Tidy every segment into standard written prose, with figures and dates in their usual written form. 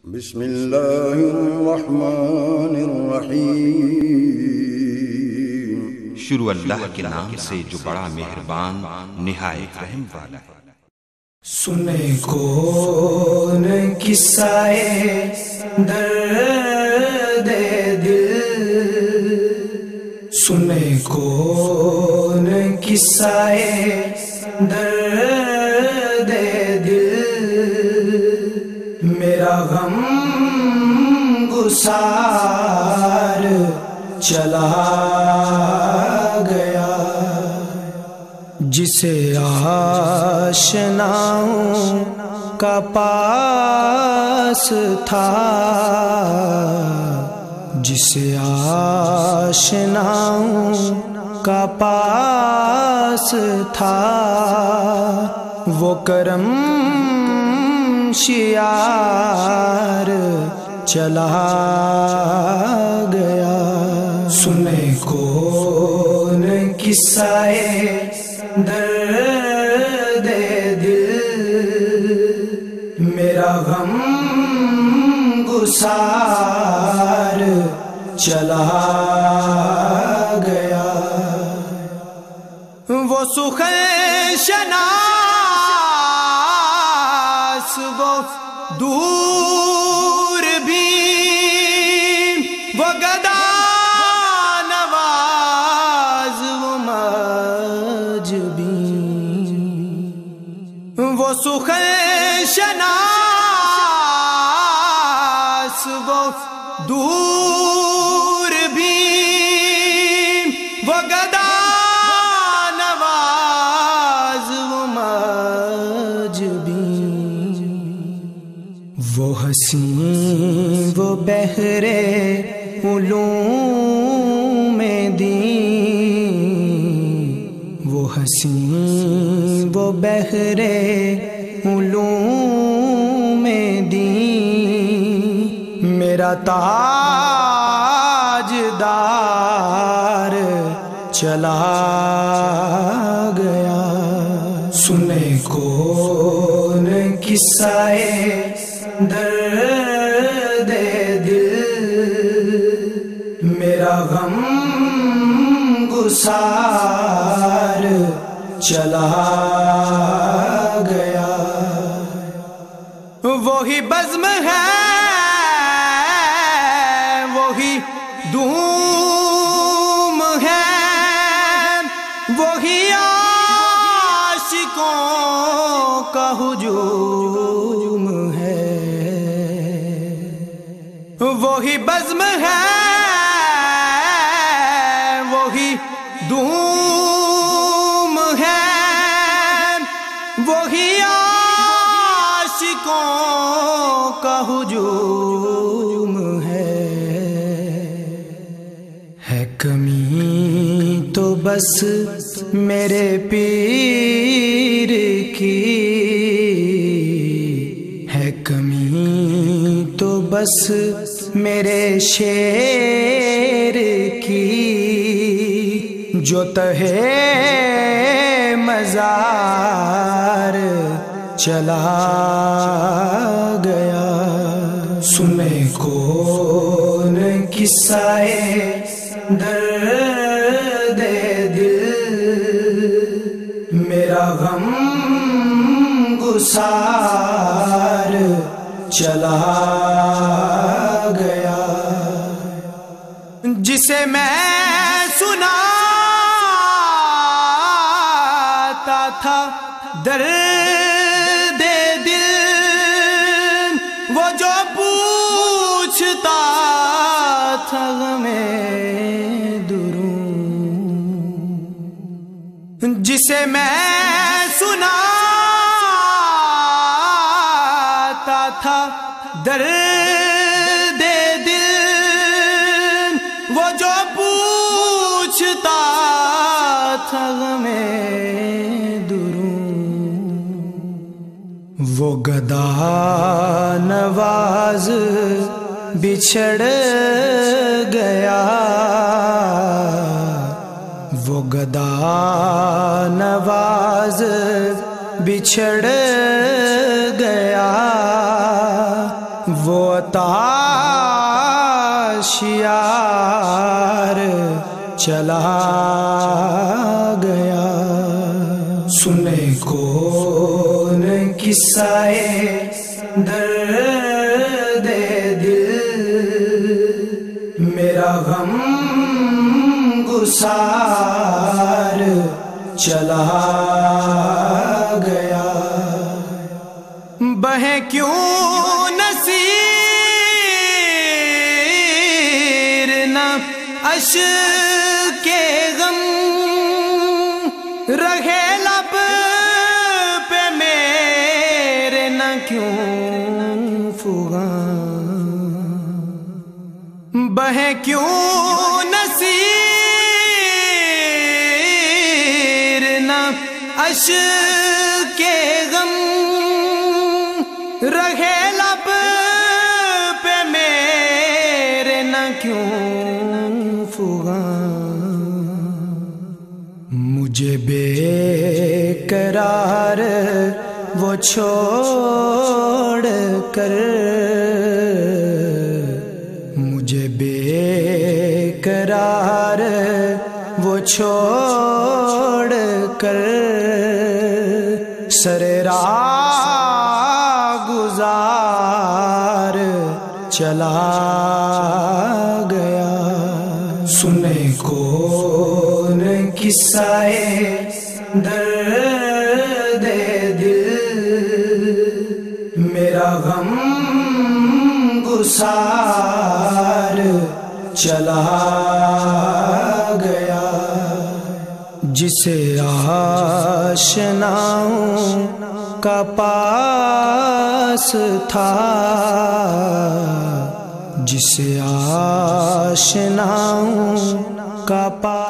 بسم اللہ الرحمن الرحیم۔ شروع اللہ کے نام سے جو بڑا مہربان نہایت رحم والا ہے۔ سنے کون قصہ درد دل، سنے کون قصہ درد دل، میرا غم گسار چلا گیا، جسے آشناؤں کا پاس تھا، جسے آشناؤں کا پاس تھا، وہ کرم شیار چلا گیا۔ سنے کون قصہ درد دل، میرا غم گسار چلا گیا، وہ سخن شناس وہ دور بھی، وہ گدا نواز وہ مجبی، وہ سخن شناس وہ دور بھی، وہ گدا نواز وہ مجبی، وہ حسین وہ بہرے علوم دین، وہ حسین وہ بہرے علوم دین، میرا تاجدار چلا گیا۔ سنے کون قصہ درد دل، میرا غم گسار چلا گیا، وہی بزم ہے وہی دوم ہے، وہی عاشقوں کا ہجوم ہے، وہی بزم ہے وہی دوم ہے، وہی عاشقوں کا ہجوم ہے کمی تو بس میرے پیر کی، ہے کمی تو بس میرے شیر کی، جو تہے مزار چلا گیا۔ سنے کون قصہ درد دل، میرا غم گسار چلا گیا، جسے میں سناتا تھا درد دل، وہ جو پوچھتا تھا غمیں درون، جسے میں سناتا تھا درد دل، وہ جو پوچھتا تھا غمیں درون، وہ گدا نواز بچھڑ گیا، وہ گدا نواز بچھڑ گیا، وہ عطاشیار چلا گیا، سنے کون قصہ درد دل، میرا غم گسار چلا گیا۔ بہے کیوں نصیر نہ اشک غم، رہے لب پہ میرے نہ کیوں فغاں، بہے کیوں نصیر نہ اشک غم، رہے لب پہ میرے نہ کیوں فغاں، مجھے بے قرار وہ چھوڑ کر، مجھے بے قرار وہ چھوڑ کر، سر راہ گزار چلا گیا، سنے کون قصہ درد دل، میرا غم گسار چلا گیا۔ جسے آشناؤں کا پاس تھا، جسے آشناؤں کا پاس،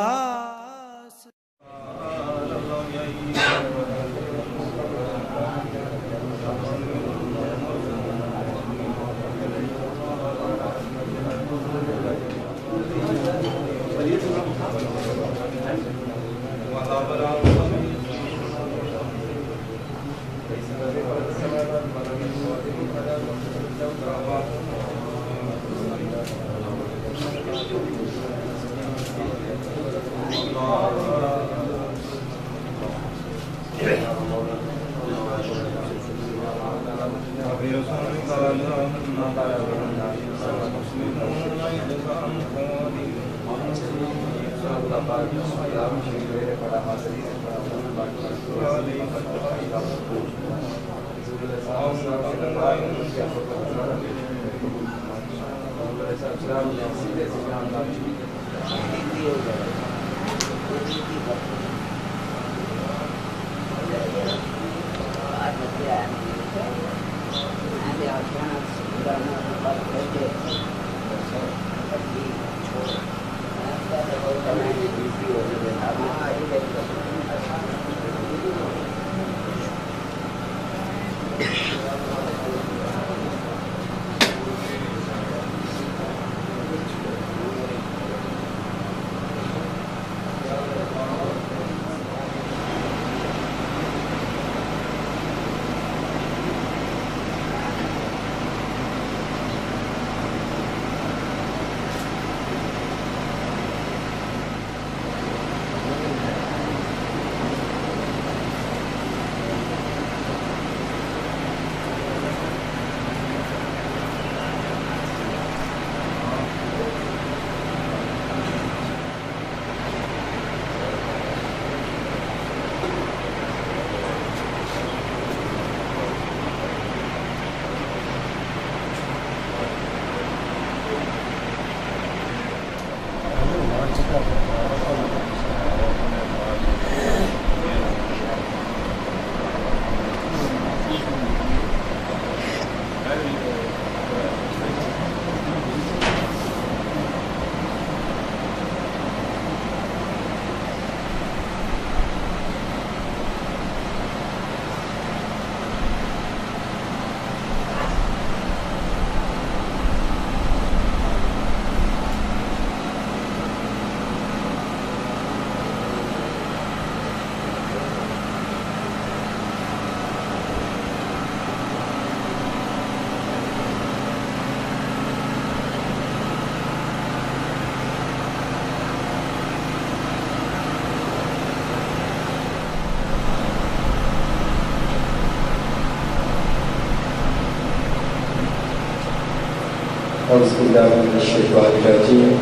أعوذ بالله من الشيطان الرجيم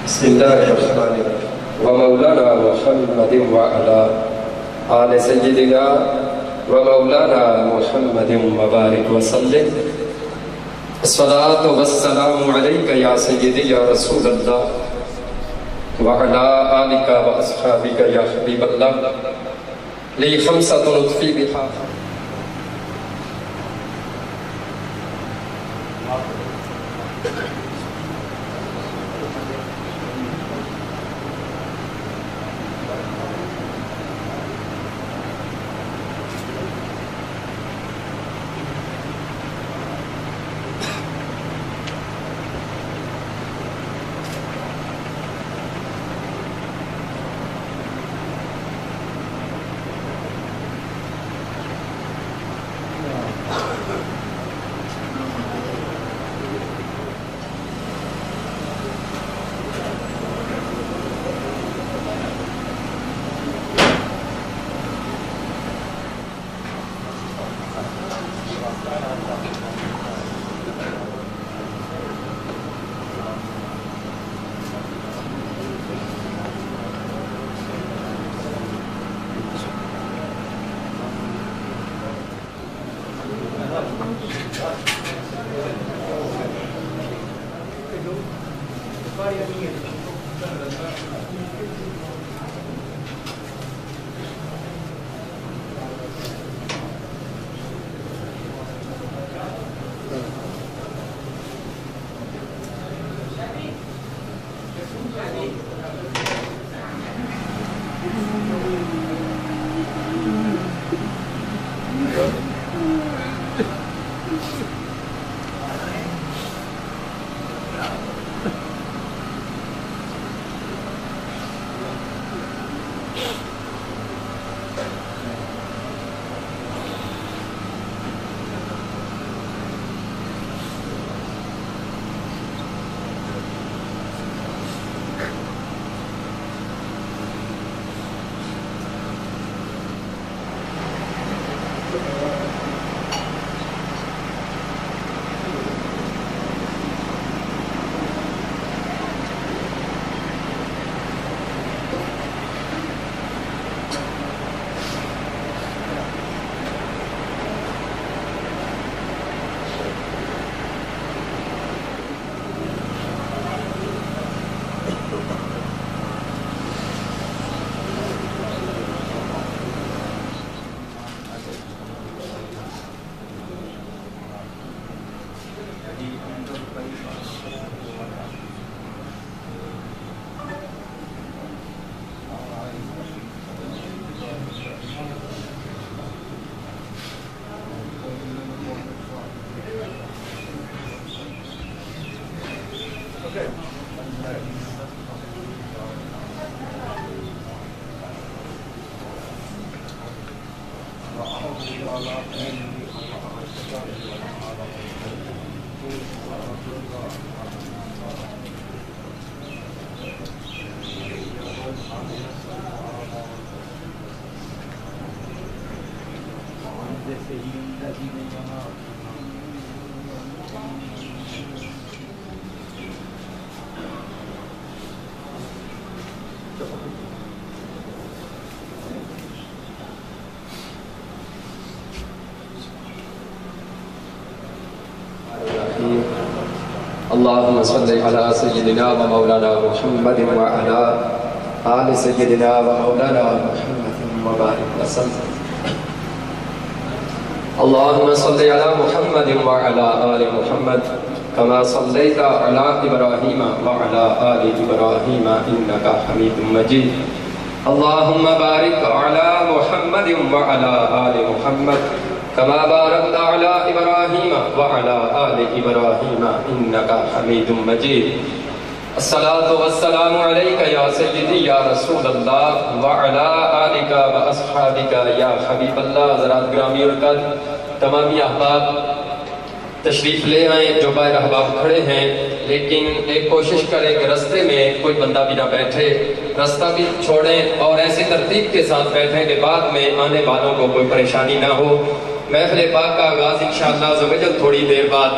بسم الله الرحمن الرحيم ومولانا محمد وعلى آل سيدنا ومولانا محمد وبارك وسلم الصلاة والسلام عليك يا سيدي يا رسول الله وعلى آلك وأصحابك يا حبيب الله لي خمسة نطفي بها اللهم صل على سيدنا ومولانا محمد وعلى آل سيدنا ومولانا محمد وبارك وسلم اللهم صل على محمد وعلى آل محمد كما صليت على إبراهيم وعلى آل إبراهيم إنك حميد مجيد اللهم بارك على محمد وعلى آل محمد كما باركت على إبراهيم وعلى آل إبراهيم إنك حميد مجيد الصلاة والسلام عليك يا سيدي يا رسول الله وعلى آلك وأصحابك يا حبيب الله حضرات گرامی اور قد تمامی احباب تشریف لے آئیں جو باہر احباب کھڑے ہیں لیکن ایک کوشش کریں کہ رستے میں کوئی بندہ بھی نہ بیٹھے رستہ بھی چھوڑیں اور ایسی ترتیب کے ساتھ بیٹھیں کہ بعد میں آنے والوں کو کوئی پریشانی نہ ہو محفل پاک کا آغاز انشاءاللہ زوجل تھوڑی دیر بعد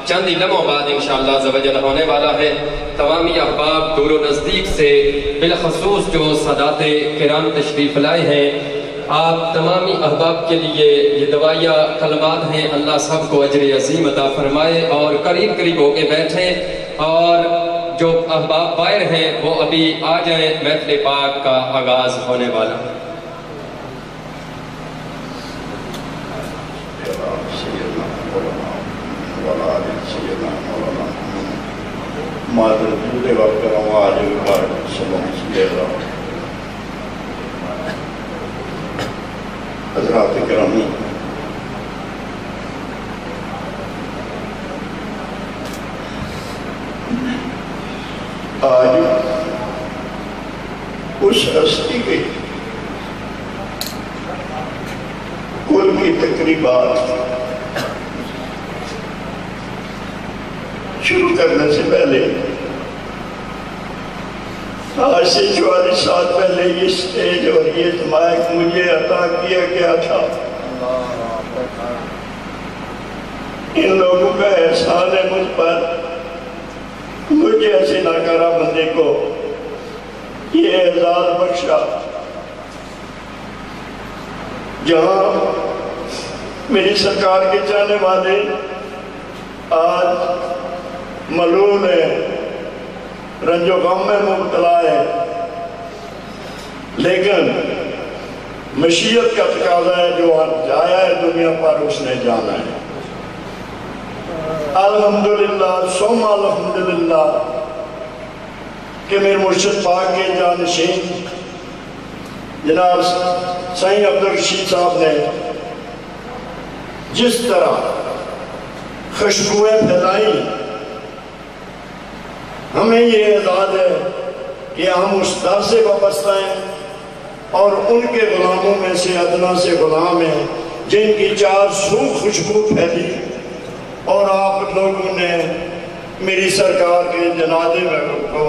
چند ہی لمحوں بعد انشاءاللہ عز و جل ہونے والا ہے۔ تمامی احباب دور و نزدیک سے، بالخصوص جو سادات کرام تشریف لائے ہیں، آپ تمامی احباب کے لیے یہ دعائیہ کلمات ہیں۔ اللہ سب کو اجر عظیم عطا فرمائے اور قریب قریب ہو کے بیٹھیں، اور جو احباب باہر ہیں وہ ابھی آ جائیں، محفل پاک کا آغاز ہونے والا ہے۔ مادر جودے وقت رواج بار سلام صلی اللہ حضرات کرمی، آج اس ہستی کے کل کی تقریبات شروع کرنے سے پہلے آج سے 44 سال پہلے یہ سٹیج اور یہ مائک مجھے عطا کیا گیا تھا۔ ان لوگوں کا احسان ہے مجھ پر، مجھے ایسے ناکارہ بندے کو یہ اعزاز بخشا جہاں میری سرکار کے چاہنے والے آج ملول ہے، رنج و غم میں مبتلا ہے، لیکن مشیت کا تقاضا ہے، جو جایا ہے دنیا پر اس نے جانا ہے۔ الحمدللہ ثم الحمدللہ کہ میرے مرشد پاک کے جانشین جناب سائیں عبدالرشید صاحب نے جس طرح خوشبوئیں پھیلائیں، ہمیں یہ اعزاز ہے کہ ہم اس در سے وابستہ ہیں اور ان کے غلاموں میں سے ادنا سے غلام ہیں جن کی 4 سو خوشبو پھیلی، اور آپ لوگوں نے میری سرکار کے جنازے کو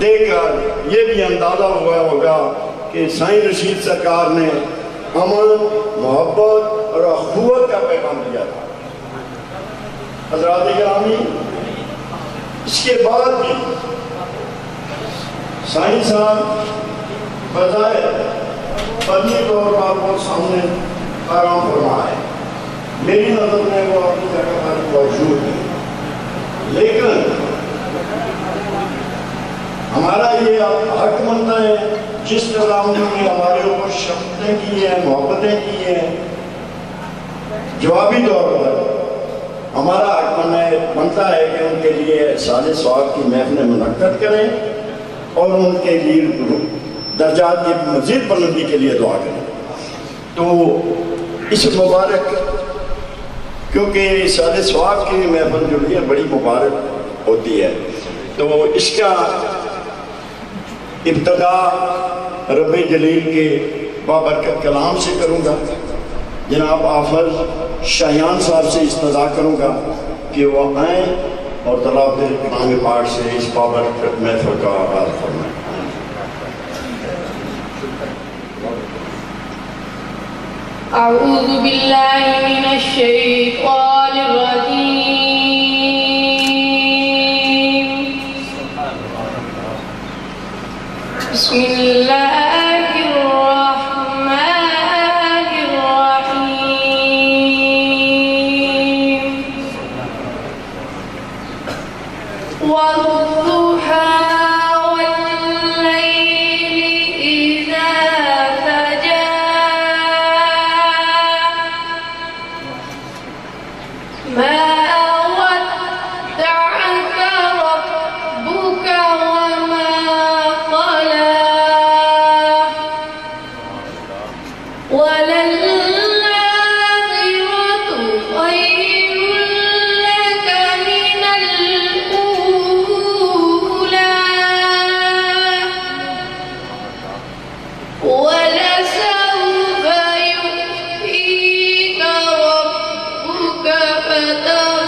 دیکھ کر یہ بھی اندازہ ہوا ہوگا کہ سائیں رشید سرکار نے امن، محبت اور اخوت کا پیغام دیا تھا۔ حضرات گرامی، اس کے بعد بھی سائیں صاحب بظاہر فنی طور پر وہ سامنے آرام فرما ہے، میری نظر میں وہ اپنی جگہ پر موجود ہے، لیکن ہمارا یہ حق بنتا ہے جس طرح انہوں نے ہمارے اوپر شفقتیں کی ہیں، محبتیں کی ہیں، جوابی طور پر ہمارا حق بنتا ہے کہ ان کے لیے سال ثواب کی محفلیں منعقد کریں اور ان کے لیے درجات کی مزید بلندی کے لیے دعا کریں۔ تو اس مبارک، کیونکہ سال ثواب کی محفل جو ہے بڑی مبارک ہوتی ہے، تو اس کا ابتدا رب جلیل کے بابرکت کلام سے کروں گا۔ جناب حافظ شاہیان صاحب سے استدعا کروں گا کہ وہ آئیں اور تلاوت کلام پاک سے اس بابرکت محفل کا آغاز فرمائیں۔ اعوذ باللہ من الشیطان الرجیم، بسم اللہ ولسوف يؤتيك ربك فترضى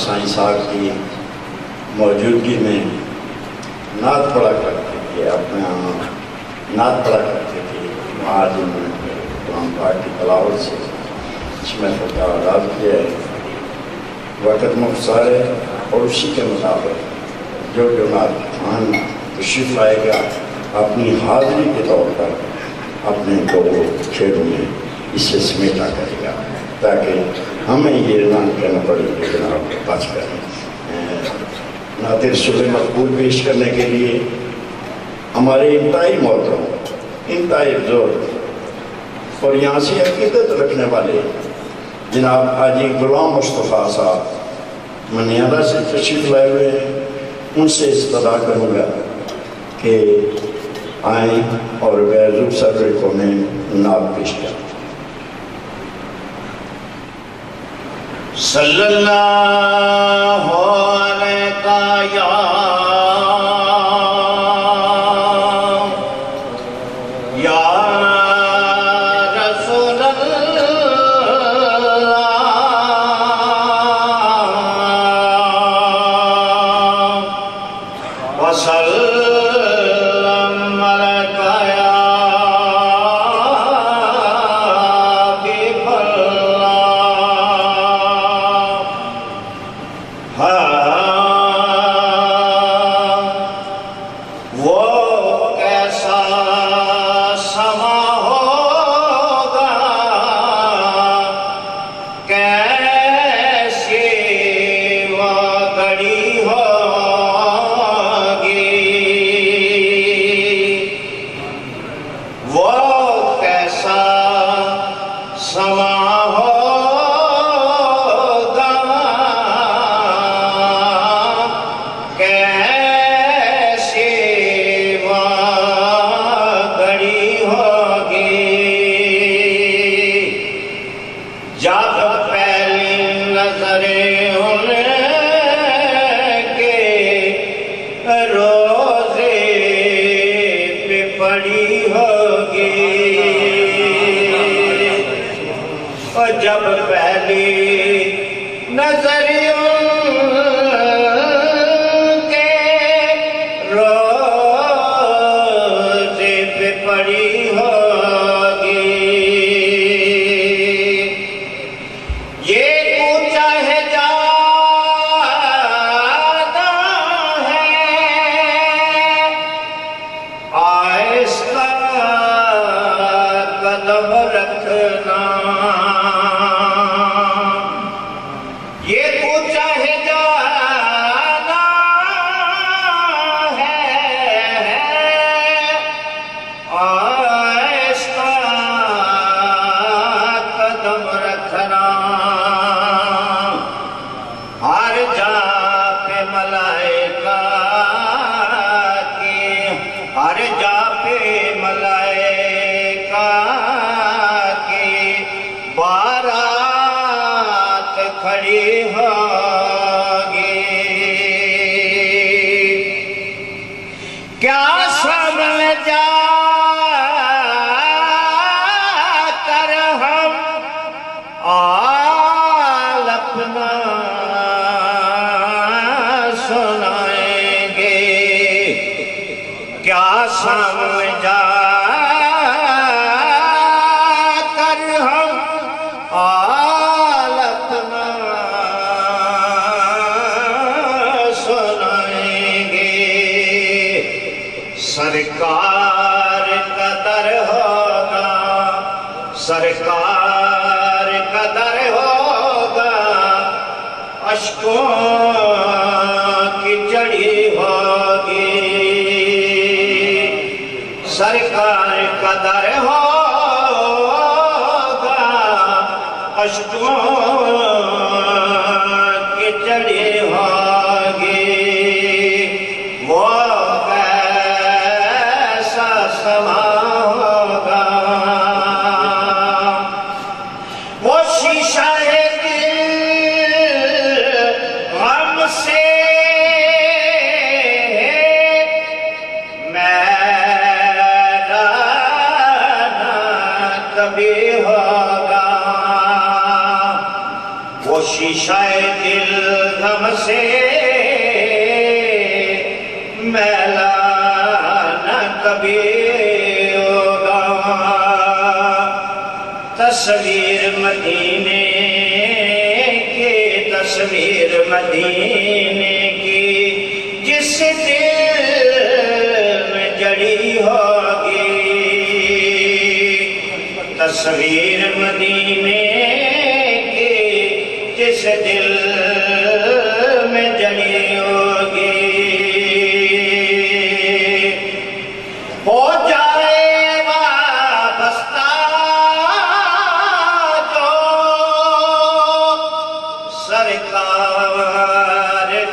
سائیں صاحب کی موجودگی میں نعت پڑھا کرتے تھے، اپنے یہاں نعت پڑھا کرتے تھے، آج انہوں نے قرآن پاک کی تلاوت سے اس محفل کا آغاز کیا ہے۔ وقت مختصر ہے اور اسی کے مطابق جو نعت خان تشریف لائے گا اپنی حاضری کے طور پر اپنے دو کھیلوں میں اسے سمیٹا کرے گا، تاکہ ہمیں یہ اعلان کرنا پڑے کہ جناب بچ کریں۔ نعت رسول مقبول پیش کرنے کے لیے ہمارے انتہائی محترم، انتہائی بزرگ اور یہاں سے عقیدت رکھنے والے جناب حاجی غلام مصطفیٰ صاحب منیالہ سے تشریف لائے ہوئے ہیں، ان سے استدعا کروں گا کہ آئیں اور بیضو صدر کو میں نعت پیش کریں۔ صلی اللہ علیہ یا رسول اللہ وسلم جب پہلی نظر ان کے روزے پہ پڑی ہوگی، یہ کوچہ ہے جادہ ہے آہستہ قدم رکھنا، یہ کوچہ ہے جانا ہے آہستہ قدم رکھنا، ہر جا پہ ملائکہ کی، ہر جا پہ ملائکہ کی بارات کھڑی ہوگی، کیا سامنے جا کر ہم آل اپنا سنائیں گے، کیا سامنے جا کر ہم آل اپنا سنائیں گے، سرکار کا در ہوگا، سرکار کا در ہوگا، اشکوں کی جڑی ہوگی، سرکار کا در ہوگا، اشکوں کی جڑی ہوگی، وہ کیسا سما ہوگا، وہ شیشہ دل غم سے میرا نہ کبھی ہوگا، وہ شیشہ دل غم سے میلا نہ کبھی ہوگا، تصویر مدینے کی، تصویر مدینے کی جس دل میں جڑی ہوگی، تصویر مدینے کی جس دل میں جڑی ہوگی، ہو جائے وابستہ جو سرکار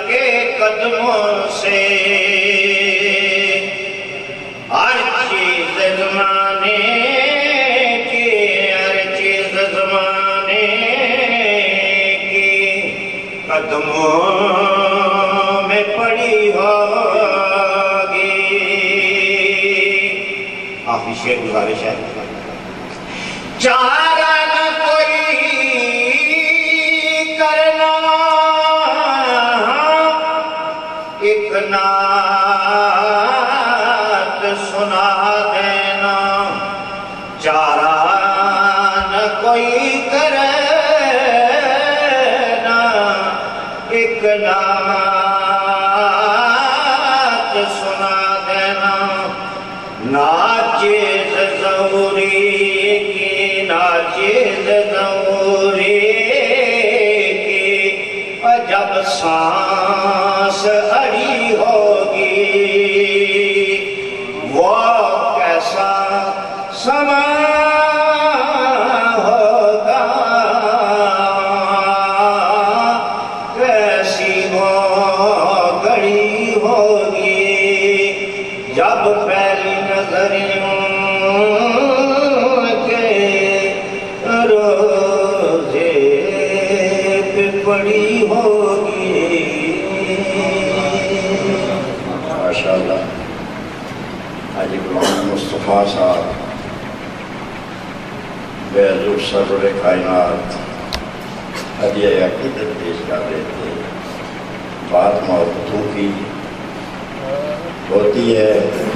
کے قدموں سے، ہر چیز زمانے کی، ہر چیز زمانے کی قدموں میں پڑی ہوگی۔ آخری شعر گزارش ہے، چارہ نہ کوئی کرنا، ایک نعت سنا دینا، چارہ نہ کوئی کرنا، ایک نعت سنا دینا، ناچیز ضروری کی، ناچیز ضروری کی، جب سانس اڑی ہوگی، وہ کیسا سما ہوگا، کیسی وہ گھڑی ہوگی، جب پہلی نظر کے روزے پہ پڑی ہوگی۔ ماشاءاللہ حاجی غلام مصطفیٰ صاحب بے حضور سرور کائنات ہدیہ عقیدت پیش کر رہے تھے۔ بات محبتوں کی ہوتی ہے،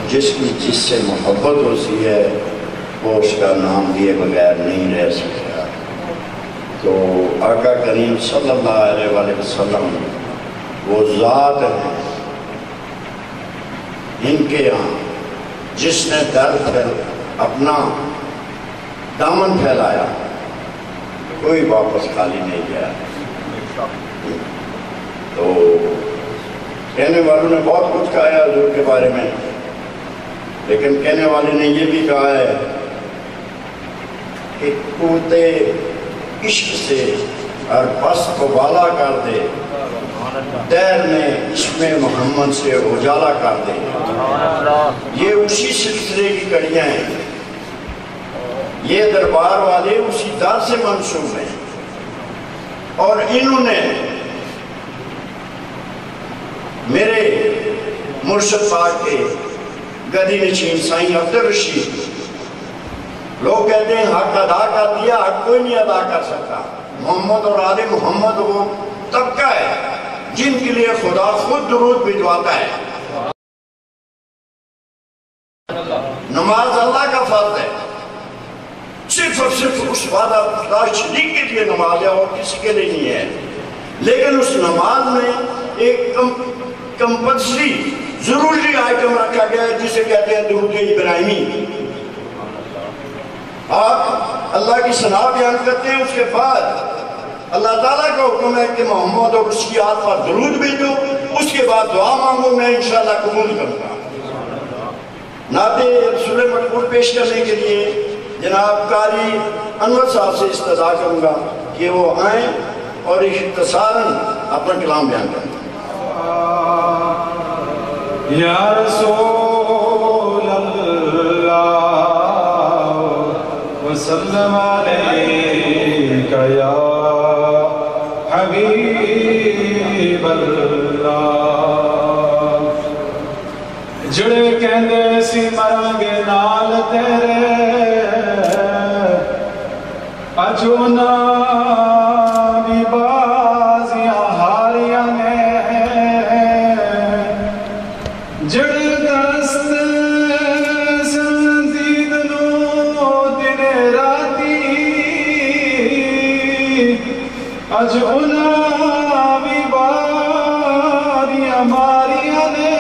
جس کی جس سے محبت ہوتی ہے وہ اس کا نام دیے بغیر نہیں رہ سکتا۔ تو آقا کریم صلی اللہ علیہ وآلہ وسلم وہ ذات ہیں ان کے یہاں جس نے در اپنا دامن پھیلایا، کوئی واپس خالی نہیں گیا۔ تو کہنے والوں نے بہت کچھ کہا ہے حضور کے بارے میں، لیکن کہنے والے نے یہ بھی کہا ہے کہ قوت عشق سے ہر پست کو بالا کر دے، دیر میں عشق محمد سے اجالا کر دے۔ یہ اسی سلسلے کی کڑیاں ہیں، یہ دربار والے اسی در سے منسوب ہیں، اور انہوں نے میرے مرشد پاک کے گدی نشین سائیں عبدالرشید، لوگ کہتے ہیں حق ادا کر دیا، حق کوئی نہیں ادا کر سکتا۔ محمد اور آل محمد وہ طبقہ ہے جن کے لیے خدا خود درود بھجواتا ہے۔ نماز اللہ کا فرض ہے، صرف اور صرف اس وعدہ خدا شریک کے لیے نماز ہے اور کسی کے لیے نہیں ہے، لیکن اس نماز میں ایک کمپلسری ضروری آئٹم رکھا گیا ہے جسے کہتے ہیں درود ابراہیمی۔ آپ اللہ کی ثنا بیان کرتے ہیں، اس کے بعد اللہ تعالیٰ کا حکم ہے کہ محمد اور اس کی آل پر درود بھیجو، اس کے بعد دعا مانگو، میں انشاءاللہ قبول کروں گا۔ نعت رسول مقبول پیش کرنے کے لیے جناب قاری انور صاحب سے استدعا کروں گا کہ وہ آئیں اور اختصاراً اپنا کلام بیان کریں۔ یا رسول اللہ وسلم علیک یا حبیب اللہ، جڑے کہندے سی مرانگے نال تیرے، اجونا بھی اج انہاں بھی باریاں ماریاں نے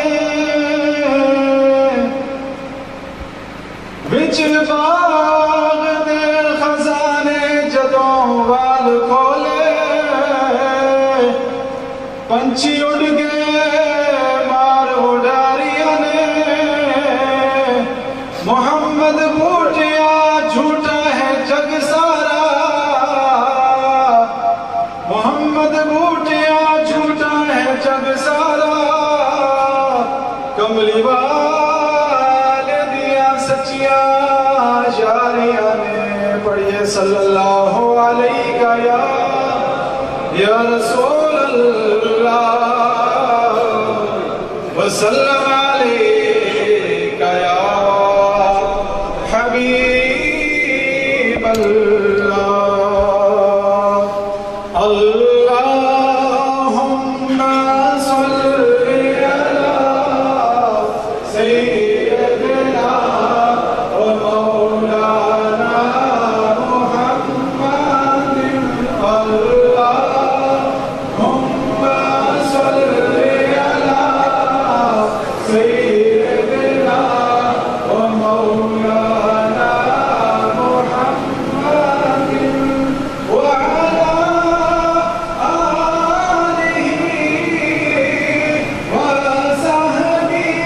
وچ باغ دے خزانے جدوں وال کھولے پنچھی اڑ گئے مار اڈاریاں نے محمد بوٹیا جھوٹا ہے جگ سارا محمد بوٹیا جھوٹا ہے جگ سارا کملی والے دیا سچیاں یاریاں نے پڑھیے صلی اللہ علیہ یا رسول اللہ وسلم علیہ یا حبیب اللہ اللہم صلی علی سیدنا و مولانا محمد اللہم صلی علی سیدنا و مولانا محمد وعلى آله وصحبه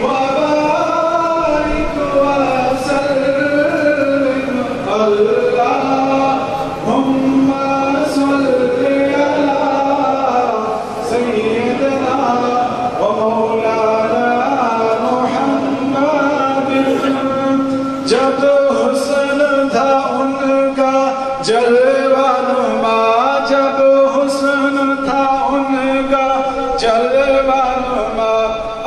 وبارك وسلم اللهم صل على سيدنا ومولانا محمد جب حسن تھا ان کا جلوہ نما جب حسن تھا ان کا جلوہ نما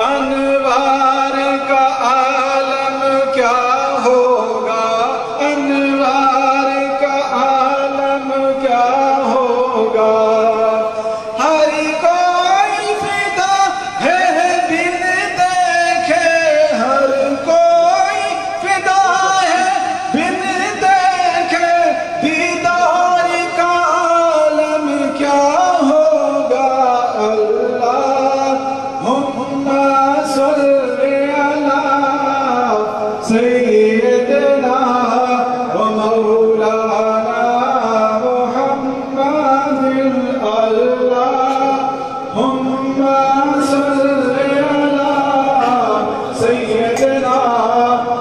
انوار کا عالم کیا ہوگا انوار کا عالم کیا ہوگا ہر کوئی فدا ہے بن دیکھے ہر کوئی فدا ہے بن دیکھے دیدار کا عالم کیا ہوگا اللہم صلی علی سیدنا و مولانا محمد اللہم صلی علی سیدنا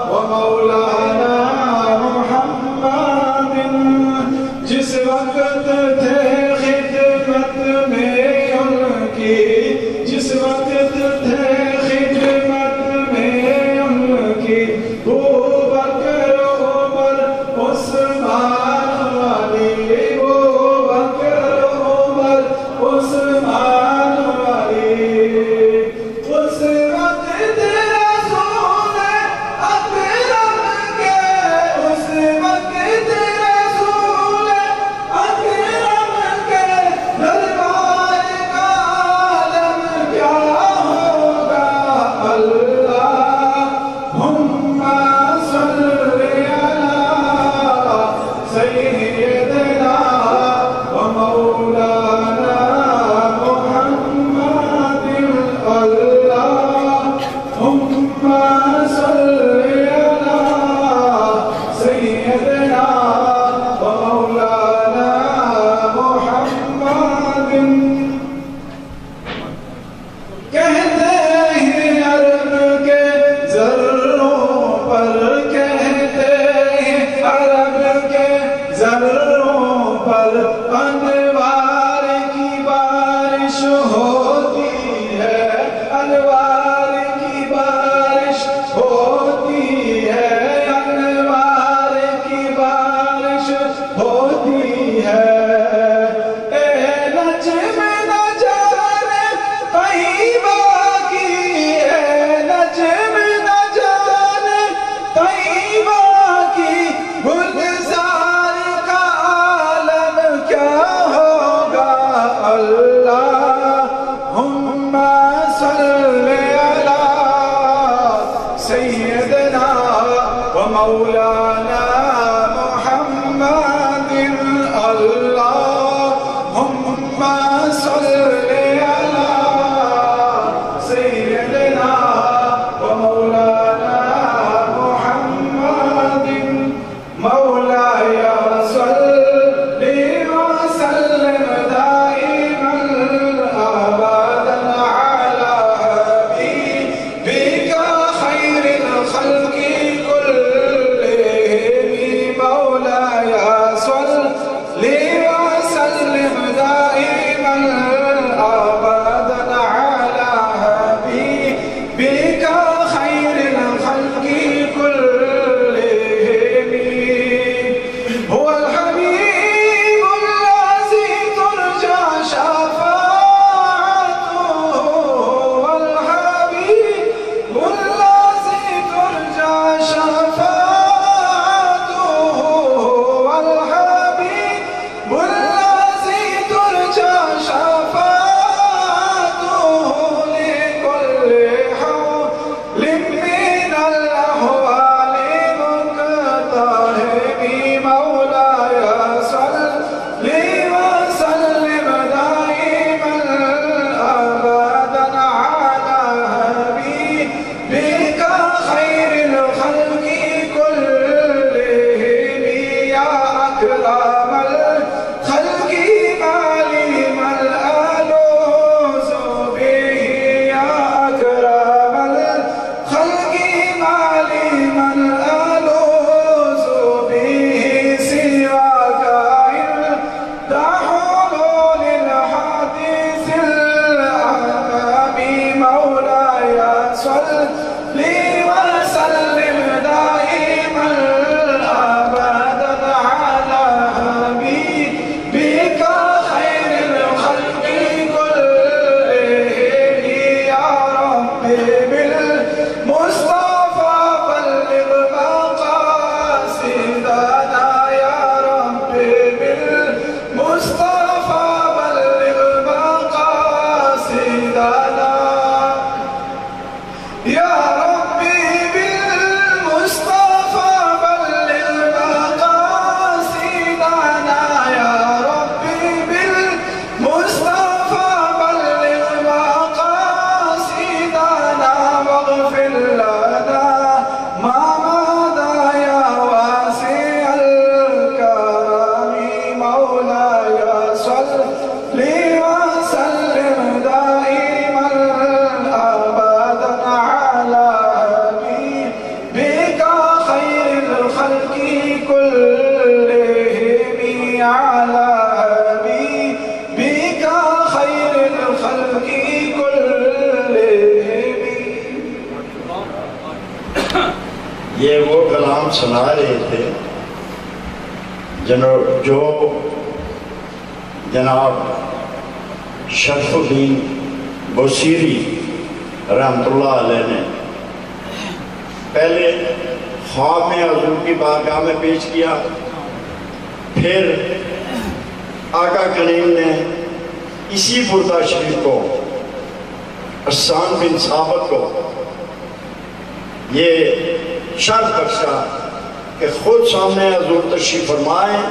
و مولانا محمد جس وقت تھے خدمت میں ان کی جس وقت تھے خدمت میں ان کی بکر عمر عثمان علی بکر عمر عثمان علی اس وقت رسول اکرم کے اس وقت رسول اکرم کے دربار کا عالم کیا ہوگا اللہم صلی علی سیدنا و مولانا محمد اللہم صلی علی سیدنا و مولانا محمد کہتے ہیں عرب کے ذروں پر کہتے ہیں عرب کے ذروں پر انوار کی بارش ہوتی ہے انوار کی بارش ہوتی ہے انوار کی بارش ہوتی ہے اے نجم نہ جانے طیبہ کی اے نجم نہ جانے طیبہ کی گلزار کا عالم کیا ہوگا اللہم صلی علی سیدنا و مولانا محمد اللہ كلهم على حبيبك خير الخلق كلهم. یہ وہ کلام سنا رہے تھے جو جناب شرف الدین بصیری رحمت اللہ علیہ نے پہلے خواب میں حضور کی بارگاہ میں پیش کیا، پھر آقا کریم نے اسی بردہ شریف کو حسان بن ثابت کو یہ شرط بخشا کہ خود سامنے حضور تشریف فرمائیں،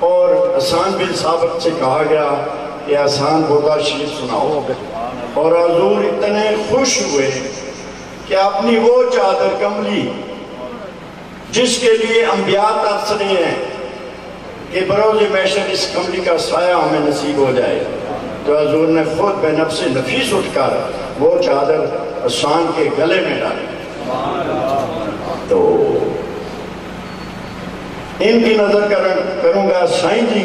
اور حسان بن ثابت سے کہا گیا کہ حسان بردہ شریف سناؤ، اور حضور اتنے خوش ہوئے کہ اپنی وہ چادر کملی جس کے لیے انبیاء ترس رہے ہیں کہ بروز محشر اس کملی کا سایہ ہمیں نصیب ہو جائے، تو حضور نے خود بے نفس نفیس اٹھ کر وہ چادر حسان کے گلے میں ڈالی. تو ان کی نظر کروں گا سائیں جی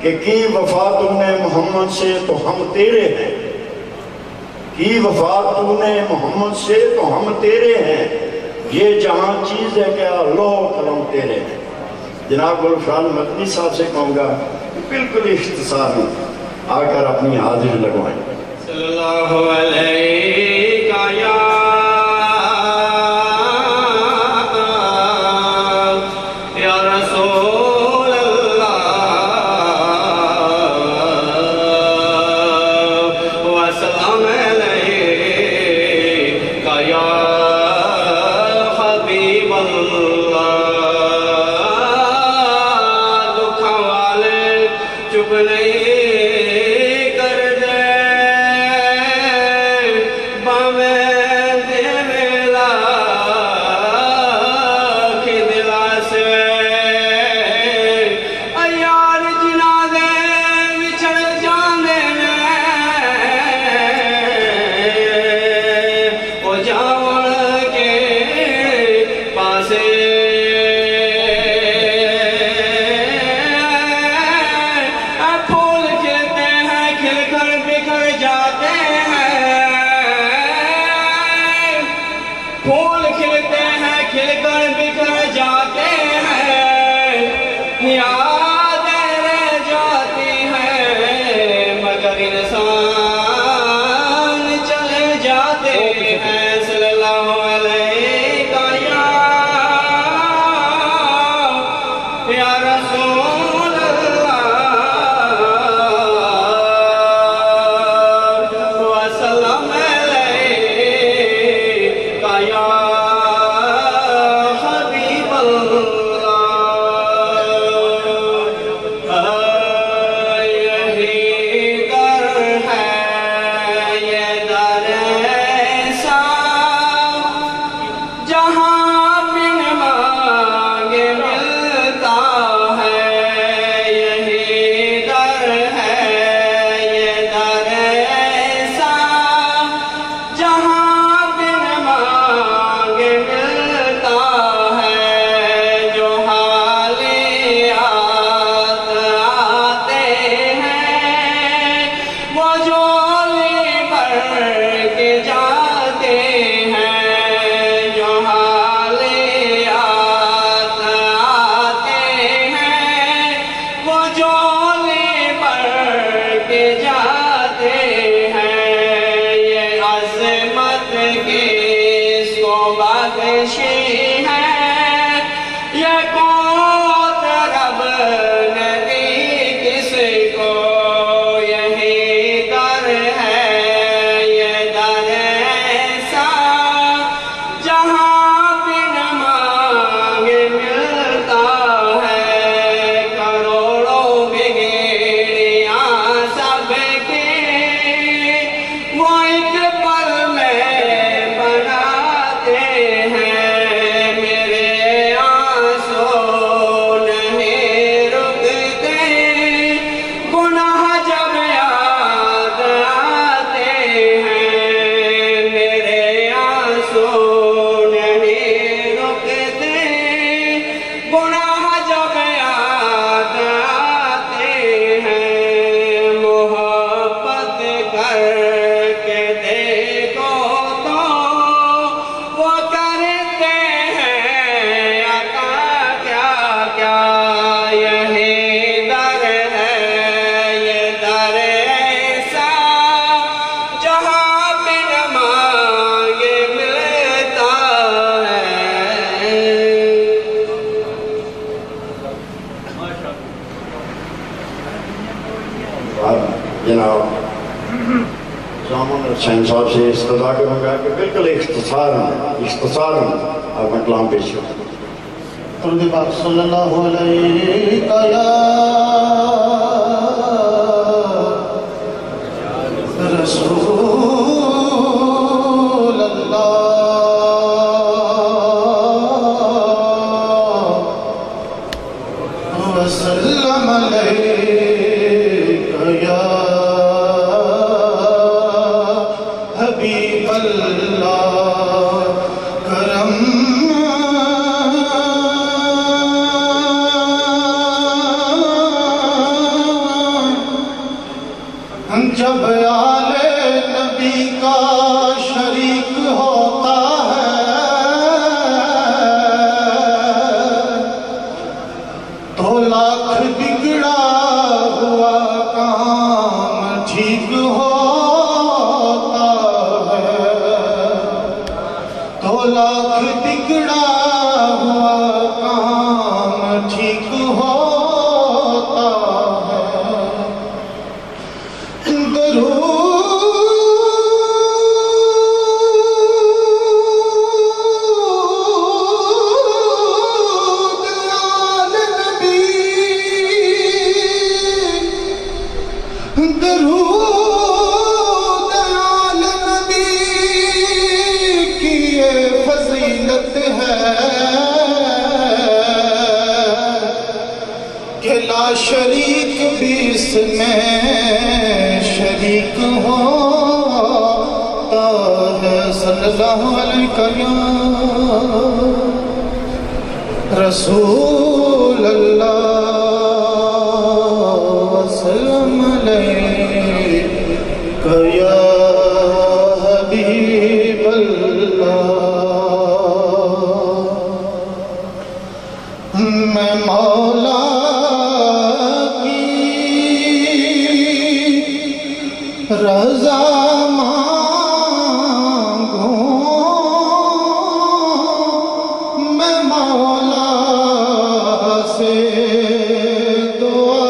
کی وفا تم نے محمد سے تو ہم تیرے ہیں، کی وفا تم نے محمد سے تو ہم تیرے ہیں، یہ جہاں چیز ہے کیا لوح و قلم تیرے ہیں. جناب گلفران مدنی صاحب سے کہوں گا بالکل اختصار میں آ کر اپنی حاضری لگوائیں. صلی اللہ علیہ یا صلی اللہ علیہ حسین صاحب سے استدعا کروں گا کہ بالکل اختصار اور میں کلام پیش کروں. درود پاک صلی اللہ علیہ یا رسول اللہ وسلم علیہ یا حبیب اللہ کرم جب آل نبی کا شریک ہوتا ہے تو لاکھ بگڑا ہوا کام ٹھیک ہوتا ہے تو لاکھ بگڑا ہوا کام ٹھیک ہوتا ہے. درود آل نبی کی یہ فضیلت ہے کہ لا شریک بھی اس میں شریک ہوتا ہے. صلی اللہ علیہ یا رسول اللہ وسلم علیہ یا حبیب اللہ. میں مولا کی رضا مانگوں میں مولا سے دعا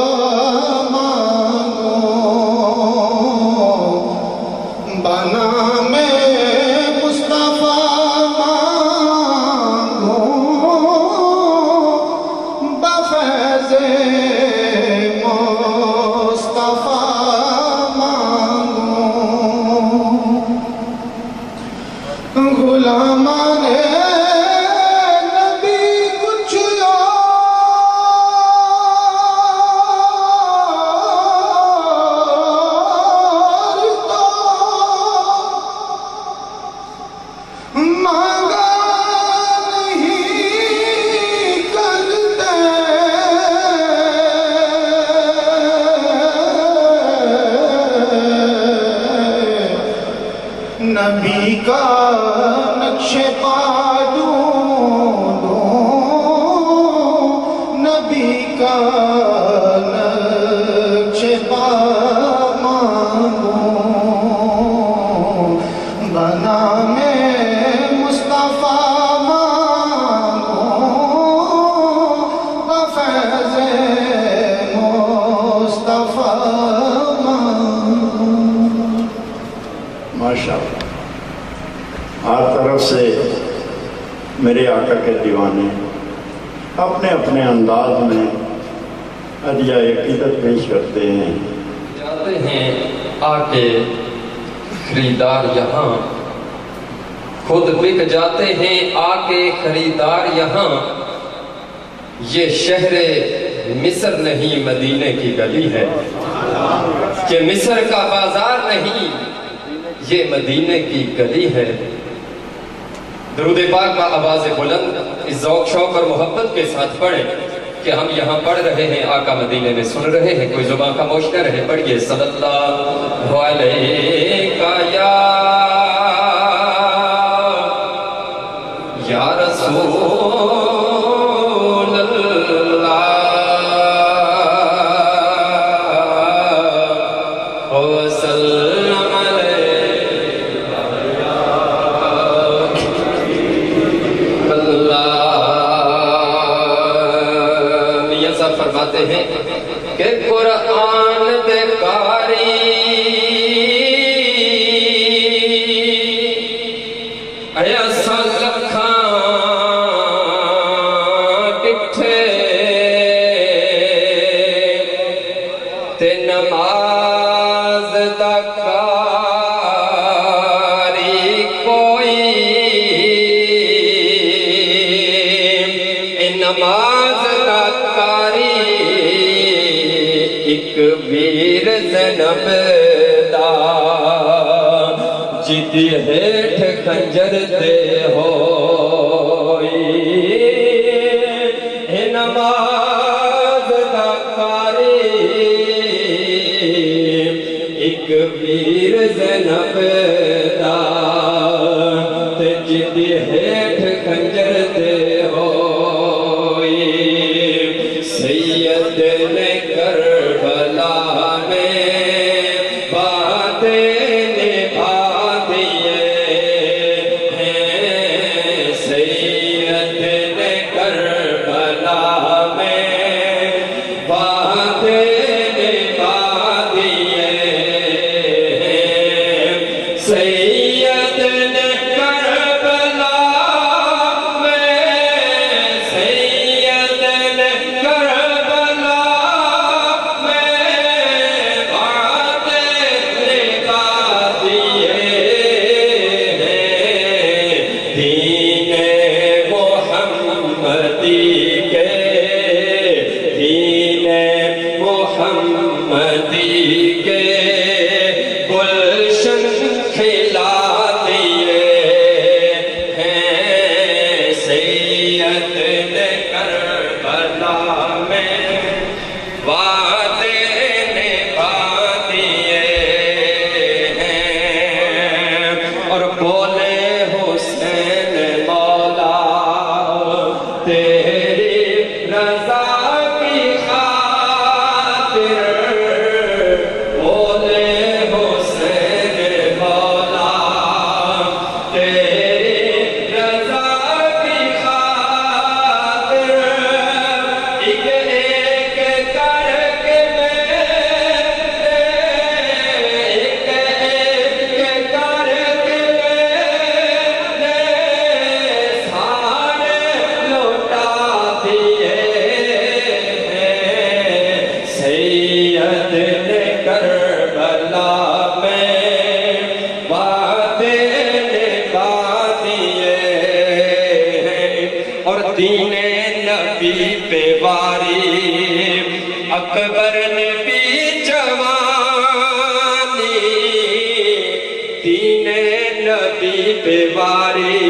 مانگوں بنا میں مصطفیٰ مانگوں بفیض مصطفیٰ مانگوں غلامان نبی کچھ اور تو مانگا نہیں کرتے نبی کا نقش پا ڈھونڈوں نبی کا نقش پا مانگوں بنا میں مصطفیٰ مانگوں بفیض مصطفیٰ مانگوں. ماشاءاللہ ہر طرف سے میرے آقا کے دیوانے اپنے اپنے انداز میں عدیہ عقیدت پیش کرتے ہیں. جاتے ہیں آ کے خریدار یہاں خود بک جاتے ہیں آ کے خریدار یہاں یہ شہر مصر نہیں مدینے کی گلی ہے کہ مصر کا بازار نہیں یہ مدینے کی گلی ہے. درود پاک کا آواز بلند اس ذوق شوق اور محبت کے ساتھ پڑھیں کہ ہم یہاں پڑھ رہے ہیں آقا مدینے میں سن رہے ہیں کوئی زبان خاموش نہ رہے. پڑھیے صلی اللہ علیہ یا رسول اللہ وسلم فرماتے ہیں کہ قرآن دے قاری نماز دا کاری ایک ویر زینب دا جدی ہیٹھ خنجر دے ہوئی نماز دا کاری ایک ویر زینب دا جدی ہیٹھ خنجر دے ہوئی سید نے کربلا میں باتیں نبھا دیے ہیں سید نے کربلا میں باتیں نبھا دیے ہیں سید نے کربلا میں سید نے کربلا میں باتیں نبھا دیے ہیں دین محمدی کے دین محمدی کے گلشن کھلا دیے ہیں سید نے کربلا میں وعدے نبھا دیے ہیں اور بولے حسین مولا تیری رضا کی خاطر بولے حسین مولا تیری رضا کی خاطر ایک ایک کر کے ایک ایک کر کے سارے لوٹا دیے ہیں سید نے کربلا میں وعدے نبھا دیے ہیں اور دین نبی پہ واری اکبر نے بھی جوانی دین نبی پہ واری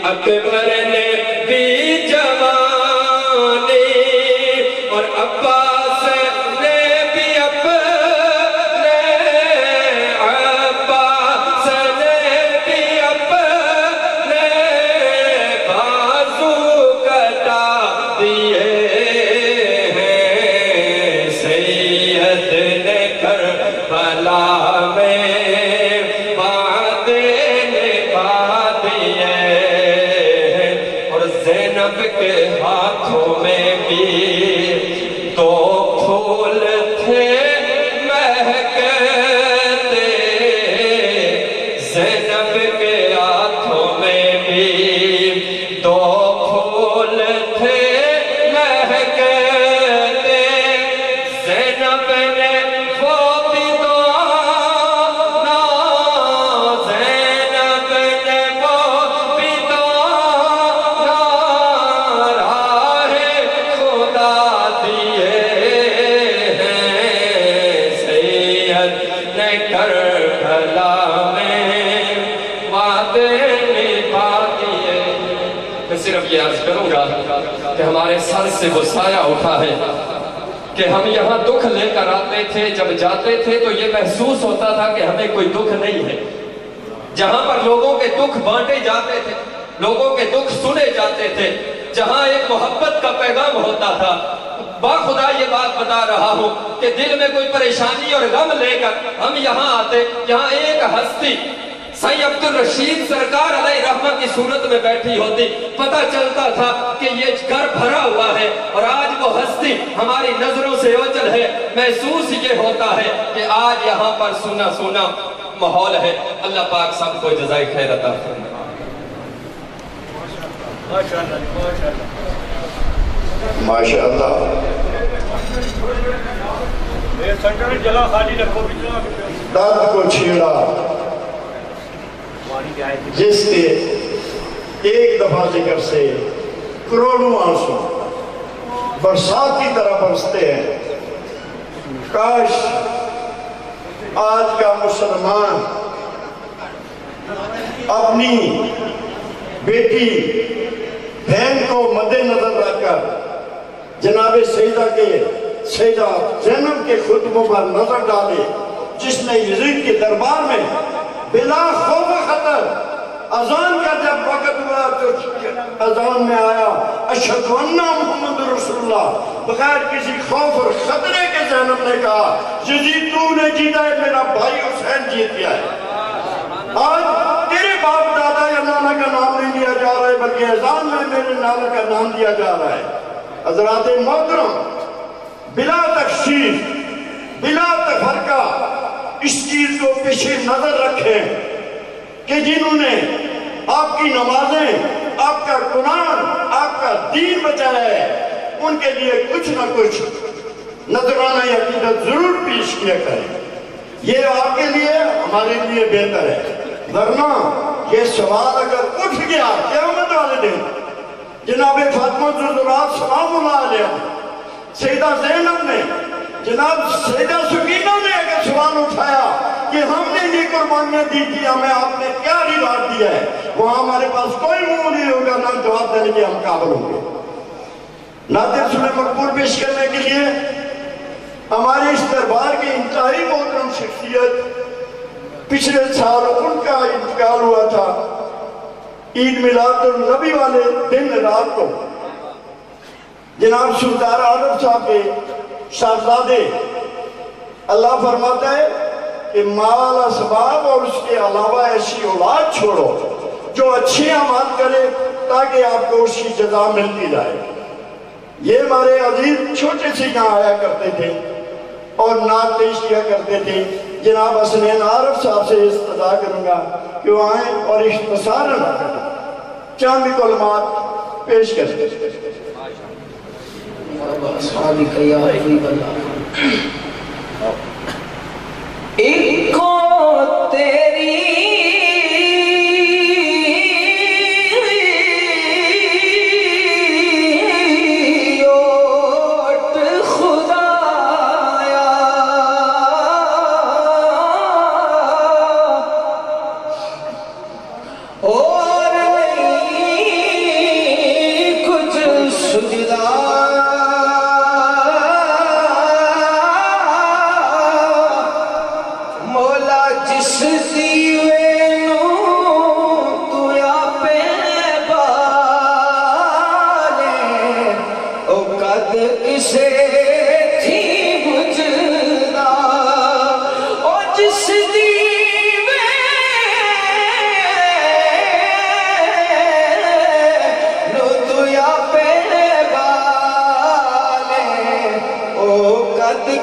اکبر نے بھی جوانی اور عباس نے بھی اپنے عباس نے بھی اپنے بازو کٹا دیے ہیں سید نے کربلا میں وعدے نبھا دیے ہیں اور زینب کے ہاتھوں میں بھی دو پھول تھے مہکتے زینب کے ہاتھوں میں بھی دو پھول تھے مہکتے زینب نے وہ بھی دانا زینب نے وہ بھی دانا راہ خدا دیے ہیں سید نے کربلا میں وعدے نبھا دیے میں صرف یہ عرض کروں گا کہ ہمارے سر سے وہ سایہ اٹھا ہے کہ ہم یہاں دکھ لے کر آتے تھے جب جاتے تھے تو یہ محسوس ہوتا تھا کہ ہمیں کوئی دکھ نہیں ہے جہاں پر لوگوں کے دکھ بانٹے جاتے تھے لوگوں کے دکھ سنے جاتے تھے جہاں ایک محبت کا پیغام ہوتا تھا باخدا یہ بات بتا رہا ہوں کہ دل میں کوئی پریشانی اور غم لے کر ہم یہاں آتے یہاں ایک ہستی سید عبدالرشید سرکار علیہ رحمت کی صورت میں بیٹھی ہوتی پتہ چلتا تھا کہ یہ گھر بھرا ہوا ہے اور آج وہ ہستی ہماری نظروں سے اوجل ہے محسوس یہ ہوتا ہے کہ آج یہاں پر سونا سونا ماحول ہے اللہ پاک سب کو جزائے خیر عطا فرمائے ماشاءاللہ درد کو چھیڑا جس کے ایک دفعہ ذکر سے کروڑوں آنسو برسات کی طرح برستے ہیں۔ کاش آج کا مسلمان اپنی بیٹی بہن کو مد نظر رکھ کر جناب سیدہ زینب کے خطبوں پر نظر ڈالے، جس نے یزید کے دربار میں بلا خوف خطر اذان کا جب وقت ہوا تو اذان میں آیا اشہد ان محمد رسول اللہ، بغیر کسی خوف اور خطرے کے زینب نے کہا یزید تو نے جیتا ہے، میرا بھائی حسین جیت گیا ہے۔ آج تیرے باپ دادا یا نانا کا نام نہیں لیا جا رہا ہے، بلکہ اذان میں میرے نانا کا نام لیا جا رہا ہے۔ حضرات محترم، بلا تخصیص بلا تفرقہ اس چیز کو پیچھے نظر رکھیں کہ جنہوں نے آپ کی نمازیں، آپ کا قرآن، آپ کا دین بچایا ہے، ان کے لیے کچھ نہ کچھ نذرانہ عقیدت ضرور پیش کیا کریں۔ یہ آپ کے لیے ہمارے لیے بہتر ہے، ورنہ یہ سوال اگر اٹھ گیا قیامت والے دن، جناب فاطمہ زہرا سلام اللہ علیہ، سیدہ زینب نے، جناب سیدہ سکینہ نے اگر سوال اٹھایا کہ ہم نے یہ قربانیاں دی تھی، ہمیں آپ نے کیا ریوارڈ دیا ہے، وہاں ہمارے پاس کوئی منہ نہیں ہوگا، نہ جواب دینے کے ہم قابل ہوں گے۔ ناطق سنہ مقبول پیش کرنے کے لیے ہمارے اس دربار کی انتہائی محترم شخصیت، پچھلے سال ان کا انتقال ہوا تھا عید میلاد النبی والے دن رات کو، جناب سردار عارف صاحب کے شہزادے، اللہ فرماتا ہے کہ مال اسباب اور اس کے علاوہ ایسی اولاد چھوڑو جو اچھی اعمال کرے تاکہ آپ کو اس کی جزا ملتی جائے۔ یہ ہمارے عزیز چھوٹے سے یہاں آیا کرتے تھے اور نعت پیش کیا کرتے تھے۔ جناب حسنین عارف صاحب سے استدعا کروں گا کہ وہ آئیں اور اختصاراً چند کلمات پیش کریں۔ ایک کو تیری اوٹ خدایا، اور نہیں کچھ سجدہ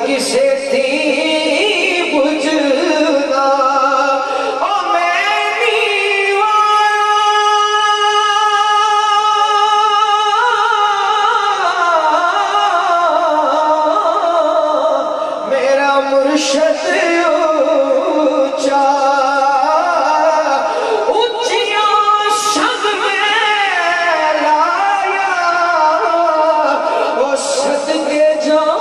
کسے تھی بجھنا، اور میں نیوا میرا مرشد اونچا اونچیاں شب میں لایا، وہ صدقے جان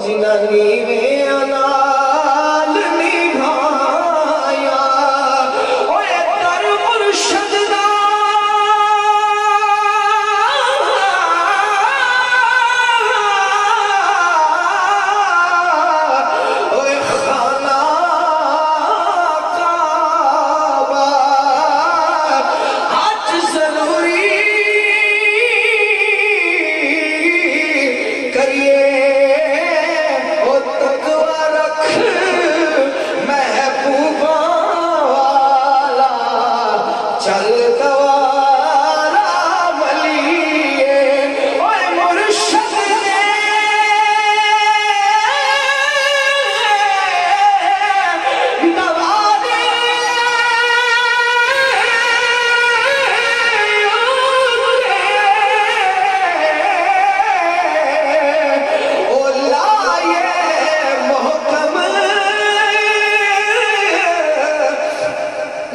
جنہ نیوے انال نبھایا، اوے در مرشد دا اوے خانہ کعبہ حج ضروری کریے،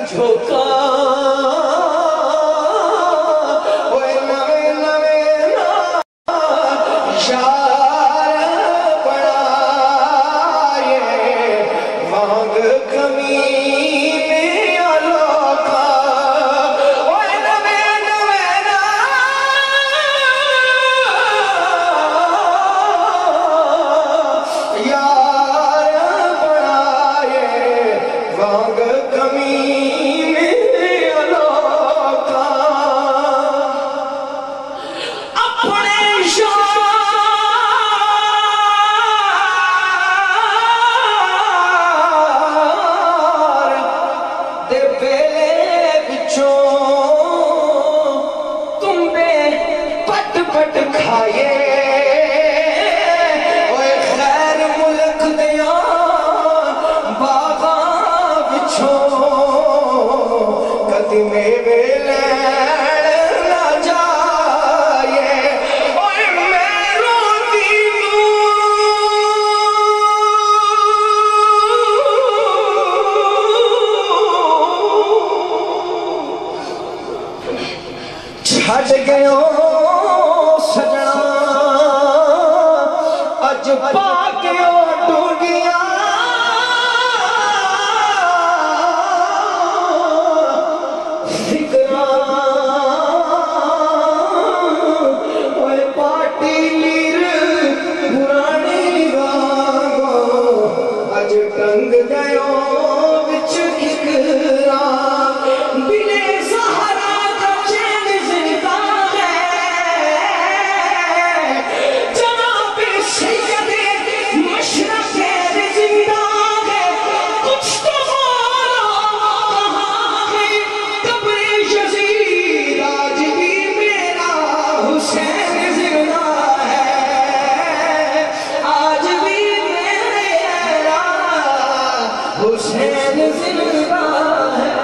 جھوکا اوے نویں نویں یار بنائے وانگ کمینے الوکھا اوے نویں نویں یار بنائے وانگ کمینے الوکھا اپنے یار دے بیلے بچوں تم بے پٹ پٹ کھائے اوے خیر ملک دیاں باغاں بچوں کدی میوے لین نہ جائے اوے میں روندی چھٹ گئے سجنا اج پا کے ڈونگیاں فکراں پارٹی لیر پرانی واگو اج ٹنگ گئے وچ کھکراں بلے سہارا کا چین زندہ ہے جناب سید مشرق زندہ ہے کچھ تو کہاں ہے قبر یزید آج بھی میرا حسین زندہ ہے آج بھی میرا حسین زندہ ہے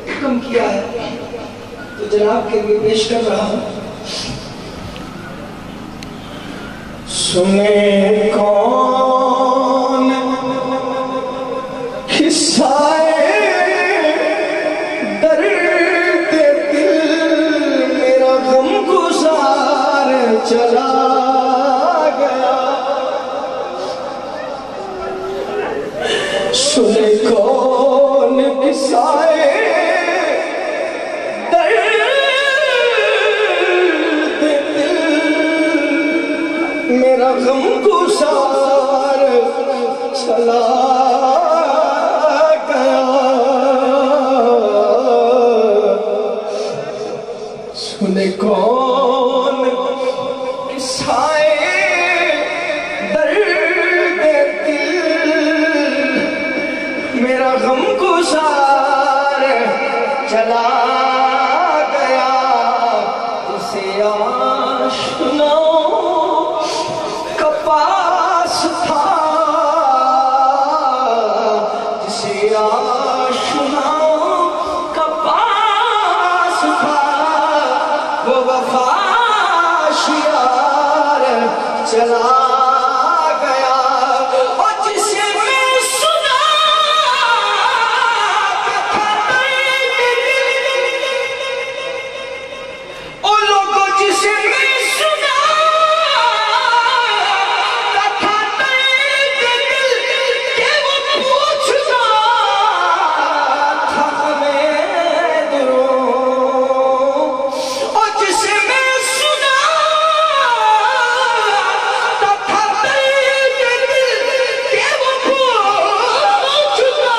حکم کیا ہے تو جناب کے لیے پیش کر رہا ہوں سنے کون قصہ درد دل میرا غم گزار چلا گیا سنے کون قصہ میرا غم گزار چلا گیا سنے کون قصہ درد دل میرا غم گزار چلا گیا اسے آشناؤں کا پاس تھا جسے آشناؤں کا پاس تھا وہ وفاش یار چلا گیا اور جسے میں سنا او لوگوں جسے میں سنا تھا کہ وہ پوچھتا تھا ہمیں دروں اور جسے میں سنا تھا کہ وہ پوچھتا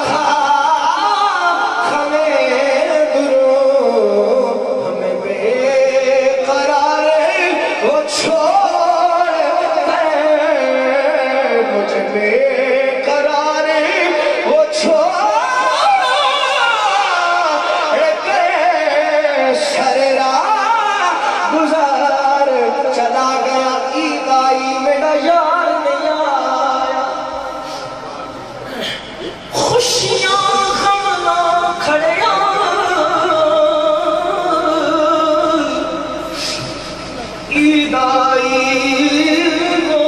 تھا ہمیں دروں ہمیں بے قرار وہ چھوڑ دے مجھے بے قرار وہ چھوڑ دے سر راہ گزار چلا گیا عید آئی میرا یار نہیں آیا خوشیاں غم نہ کھڑیاں عید آئی وہ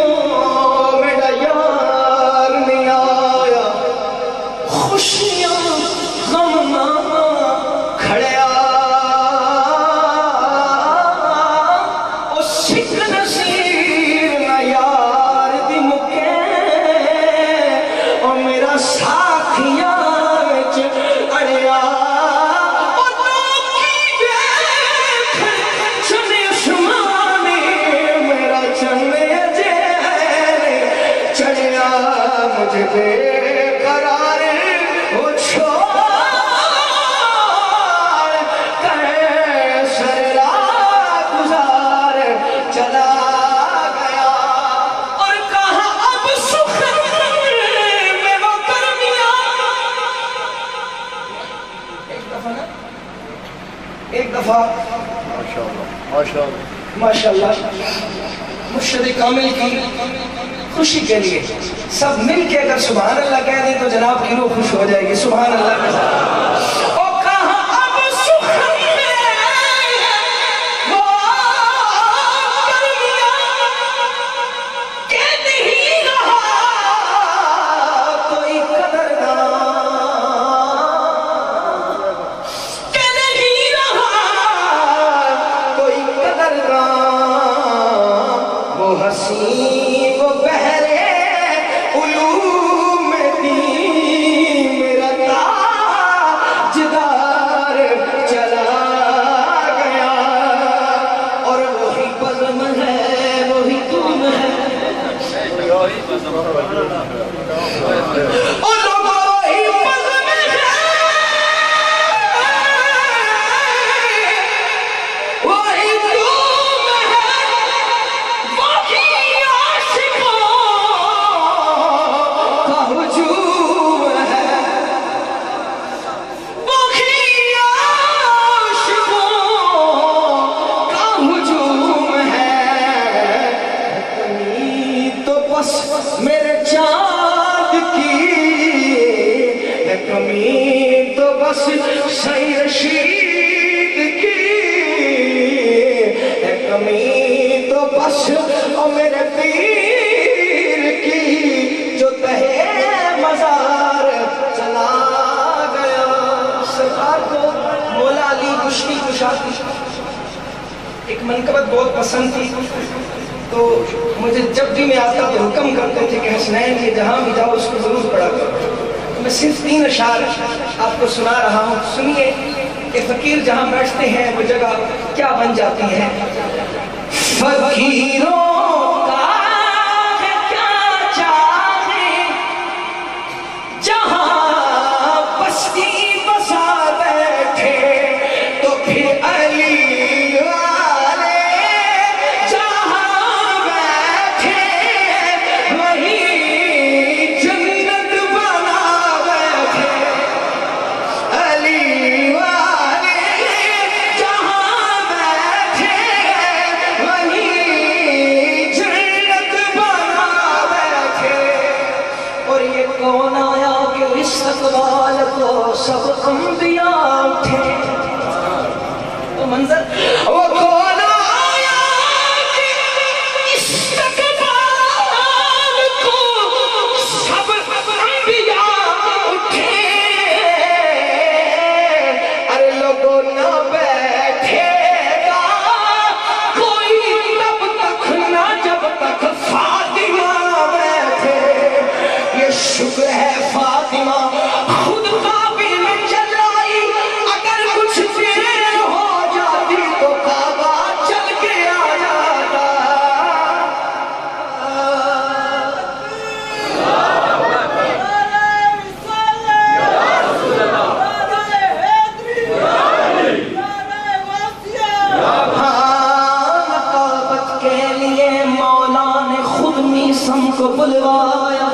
آج بے قرار وہ چھوڑ کیسر راہ گزار چلا گیا اور کہا اب سخن میں وہ گرمیاں ایک دفعہ ماشاءاللہ مرشد کامل کی خوشی کے لیے سب مل کے اگر سبحان اللہ کہہ دیں تو جناب کی روح خوش ہو جائے گی. سبحان اللہ کے ساتھ او کہاں اب سخن میں وہ گرمیاں کہ نہیں رہا کوئی قدردان کہ نہیں رہا کوئی قدردان وہ حسین وہ بہرے علوم دین میرا تاجدار چلا گیا اور وہی بزم ہے وہی تم ہے اور لوگوں وہی بزم ہے وہی تم ہے وہی عاشقوں کا ہجوم ہے وہی عاشقوں کا ہجوم ہے کمی تو بس میرے چاند کی ہے کمی تو بس سید رشید کی ہے کمی تو بس اور میرے پیر کی جو تہے مزار چلا گیا. سرکار کو مولا علی کشتی کشاتی ایک منقبت بہت پسند تھی تو مجھے جب بھی میں آتا تو حکم کرتے تھے کہ حسنین یہ جہاں بھی جاؤ اس کو ضرور پڑھا کرو. میں صرف 3 اشعار آپ کو سنا رہا ہوں. سنیے کہ فقیر جہاں بیٹھتے ہیں وہ جگہ کیا بن جاتی ہے. فقیروں کا ہے کیا چاہے جہاں بستی بسا بیٹھے تو پھر علی والے جہاں بیٹھے وہی جنت بنا بیٹھے علی والے جہاں بیٹھے وہی جنت بنا بیٹھے. اور یہ کون آیا کہ استقبال کو سب انبیاء اٹھے. تو منظر وہ کون آیا کہ استقبال کو سب انبیاء اٹھے. ارے لوگوں نہ بیٹھے گا کوئی تب تک نہ جب تک فاطمہ بیٹھے. یہ شکر ہے فاطمہ خود قابل میں چل آئی. اگر کچھ دیر ہو جاتی تو کعبہ چل کے آ جاتا. نقابت کے لیے مولا نے خود میسم کو بلوایا.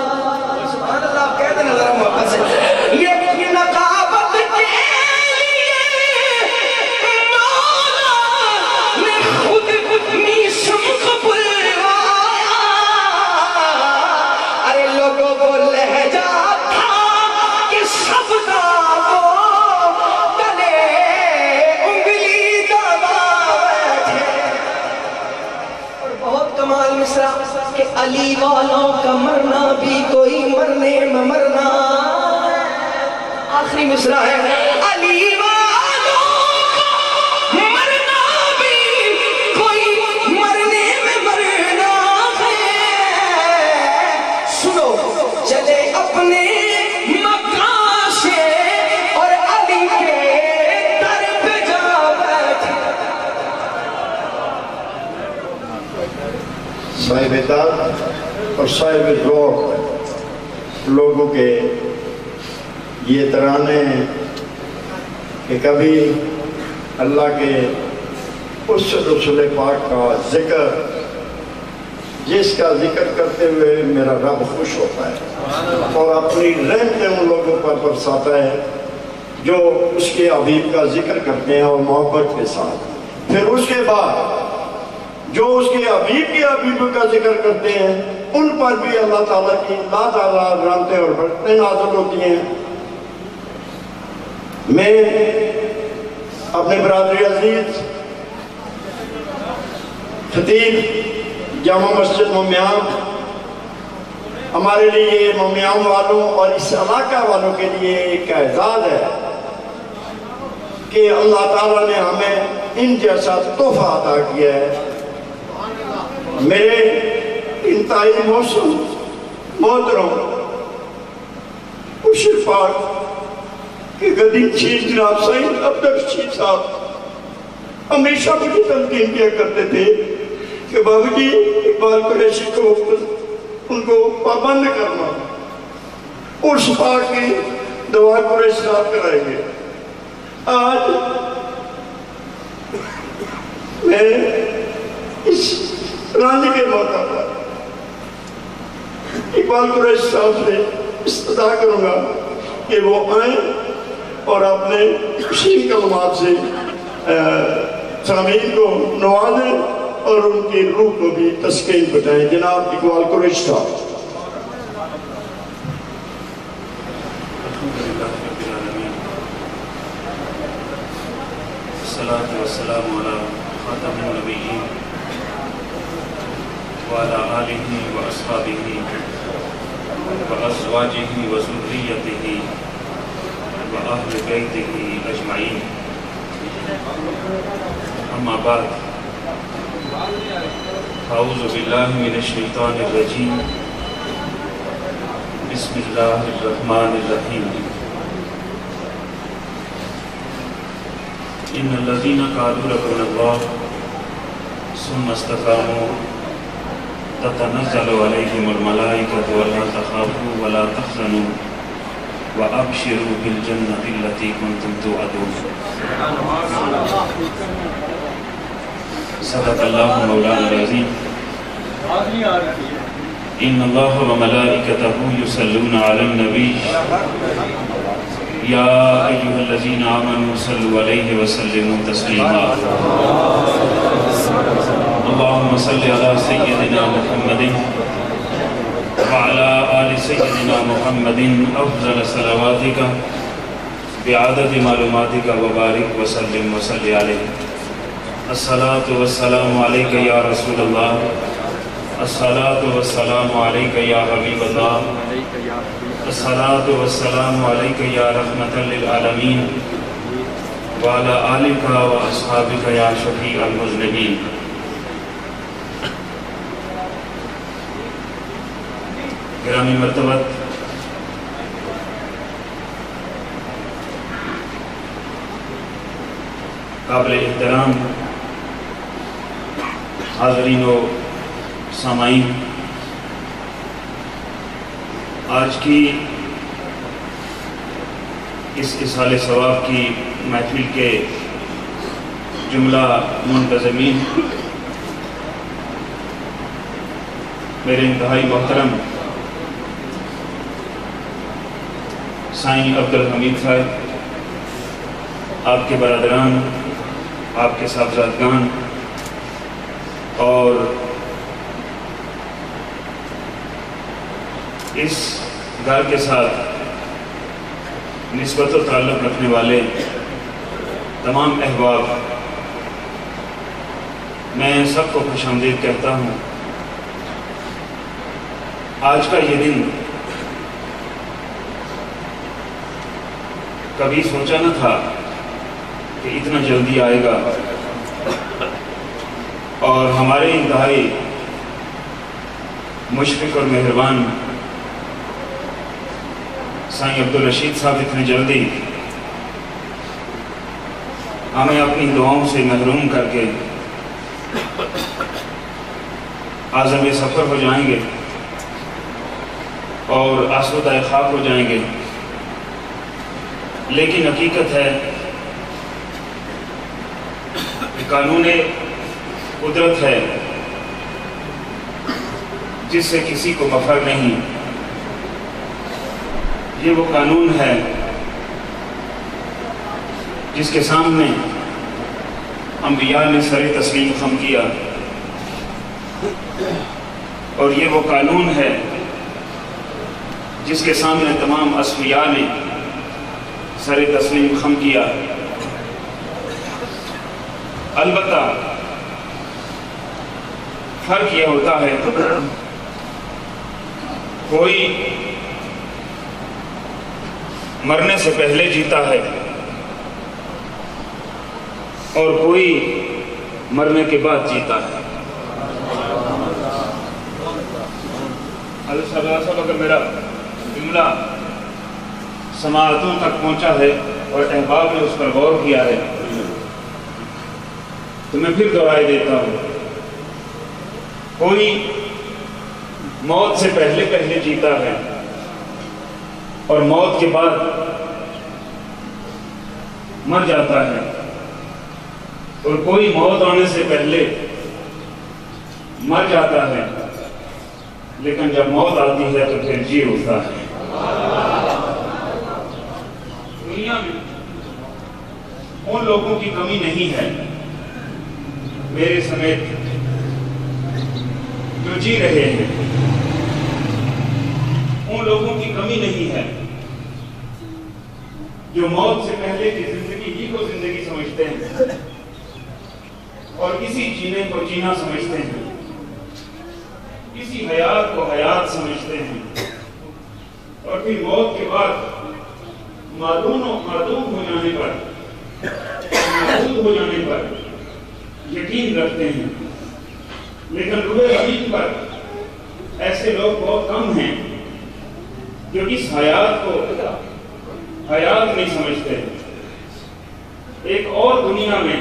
سبحان اللہ آپ کہتے ہیں ذرا محبت سے. یہ نقابت کے لیے مولا نے خود میسم کو بلوایا. ارے لوگوں کو لہجہ تھا کہ سب کو گلے انگلی دبا بیٹھے. اور بہت کمال مصرع کہ علی والوں کا مرنا بھی کوئی مرنے میں مرنا ہے. آخری مصرع ہے علی والوں کا مرنا بھی کوئی مرنے میں مرنا ہے. سنو چلے اپنے مکان سے اور علی کے در پہ جا بیٹھے. صاحب داد اور صاحب ذوق لوگوں کے یہ ترانے ہیں کہ کبھی اللہ کے اس رسول پاک کا ذکر، جس کا ذکر کرتے ہوئے میرا رب خوش ہوتا ہے اور اپنی رحمتیں ان لوگوں پر برساتا ہے جو اس کے حبیب کا ذکر کرتے ہیں اور محبت کے ساتھ۔ پھر اس کے بعد جو اس کے حبیب کا ذکر کرتے ہیں ان پر بھی اللہ تعالیٰ کی لا تعالیٰ رحمتیں اور برکتیں نازل ہوتی ہیں۔ میں اپنے برادری عزیز خطیب جامع مسجد مومیام، ہمارے لیے مومیام والوں اور اس علاقہ والوں کے لیے ایک اعزاز ہے کہ اللہ تعالیٰ نے ہمیں ان جیسا تحفہ عطا کیا ہے۔ میرے انتہائی موسم محترم مشرف پاک کہ قدیم چیز جناب سعید عبدالرشید صاحب ہمیشہ مجھے تلقین کیا کرتے تھے کہ بابا جی اقبال قریشی کو ان کو پابند کرنا اور صفحہ کی دعا قریش صاحب کرائیں گے۔ آج میں اس رانے کے موقع پر اقبال قریش صاحب سے استدعا کروں گا کہ وہ آئیں اور اپنے خوشی کلمات سے سامعین کو نوازیں اور ان کی روح کو بھی تسکین بتائیں۔ جناب اقبال قریش صاحب۔ الصلاة والسلام على خاتم النبيين وعلى آله وأصحابه وأزواجه وذريته وأهل بيته أجمعين، أما بعد، أعوذ بالله من الشيطان الرجيم، بسم الله الرحمن الرحيم، إن الذين قالوا ربنا الله ثم استقاموا تتنزل عليهم الملائكة ولا تخافوا ولا تحزنوا وأبشروا بالجنة التي كنتم توعدون۔ صدق الله مولانا العظيم۔ إن الله وملائكته يصلون على النبي يا أيها الذين آمنوا صلوا عليه وسلموا تسليما۔ اللهم صل على سيدنا محمد وعلى آل سيدنا محمد أفضل صلواتك بعدد معلوماتك وبارك وسلم وصل عليه۔ الصلاة والسلام عليك يا رسول الله، الصلاة والسلام عليك يا حبيب الله، الصلاة والسلام عليك يا رحمة للعالمين وعلى آلك وأصحابك يا شفيع المذنبين۔ گرامی مرتبت قابل احترام حاضرین و سامعین، آج کی اس اصحال ثواب کی محفل کے جملہ منتظمین، میرے انتہائی محترم سائیں عبدالحمید صاحب، آپ کے برادران، آپ کے صاحبزادگان اور اس گھر کے ساتھ نسبت و تعلق رکھنے والے تمام احباب، میں سب کو خوش آمدید کہتا ہوں۔ آج کا یہ دن کبھی سوچا نہ تھا کہ اتنا جلدی آئے گا، اور ہمارے انتہائی مشفق اور مہربان سائیں عبدالرشید صاحب اتنے جلدی ہمیں اپنی دعاؤں سے محروم کر کے عازم سفر ہو جائیں گے، اور آسودہ خاک ہو جائیں گے، لیکن حقیقت ہے کہ قانون قدرت ہے جس سے کسی کو مفر نہیں۔ یہ وہ قانون ہے جس کے سامنے انبیاء نے سر تسلیم خم کیا، اور یہ وہ قانون ہے جس کے سامنے تمام اصفیاء نے سر تسلیم خم کیا۔ البتہ فرق یہ ہوتا ہے کوئی مرنے سے پہلے جیتا ہے اور کوئی مرنے کے بعد جیتا ہے۔ حضرت صلی اللہ علیہ وسلم، اگر میرا جملہ سماعتوں تک پہنچا ہے اور احباب نے اس پر غور کیا ہے تو میں پھر دہرائے دیتا ہوں، کوئی موت سے پہلے جیتا ہے اور موت کے بعد مر جاتا ہے، اور کوئی موت آنے سے پہلے مر جاتا ہے لیکن جب موت آتی ہے تو پھر جی اٹھتا ہے۔ دنیا میں ان لوگوں کی کمی نہیں ہے میرے سمیت جو جی رہے ہیں، ان لوگوں کی کمی نہیں ہے جو موت سے پہلے کی زندگی ہی کو زندگی سمجھتے ہیں اور کسی جینے کو جینا سمجھتے ہیں، کسی حیات کو حیات سمجھتے ہیں، اور پھر موت کے بعد معدوم ہو جانے پر، محدود ہو جانے پر یقین رکھتے ہیں۔ لیکن روح زمین پر ایسے لوگ بہت کم ہیں جو اس حیات کو حیات نہیں سمجھتے، ایک اور دنیا میں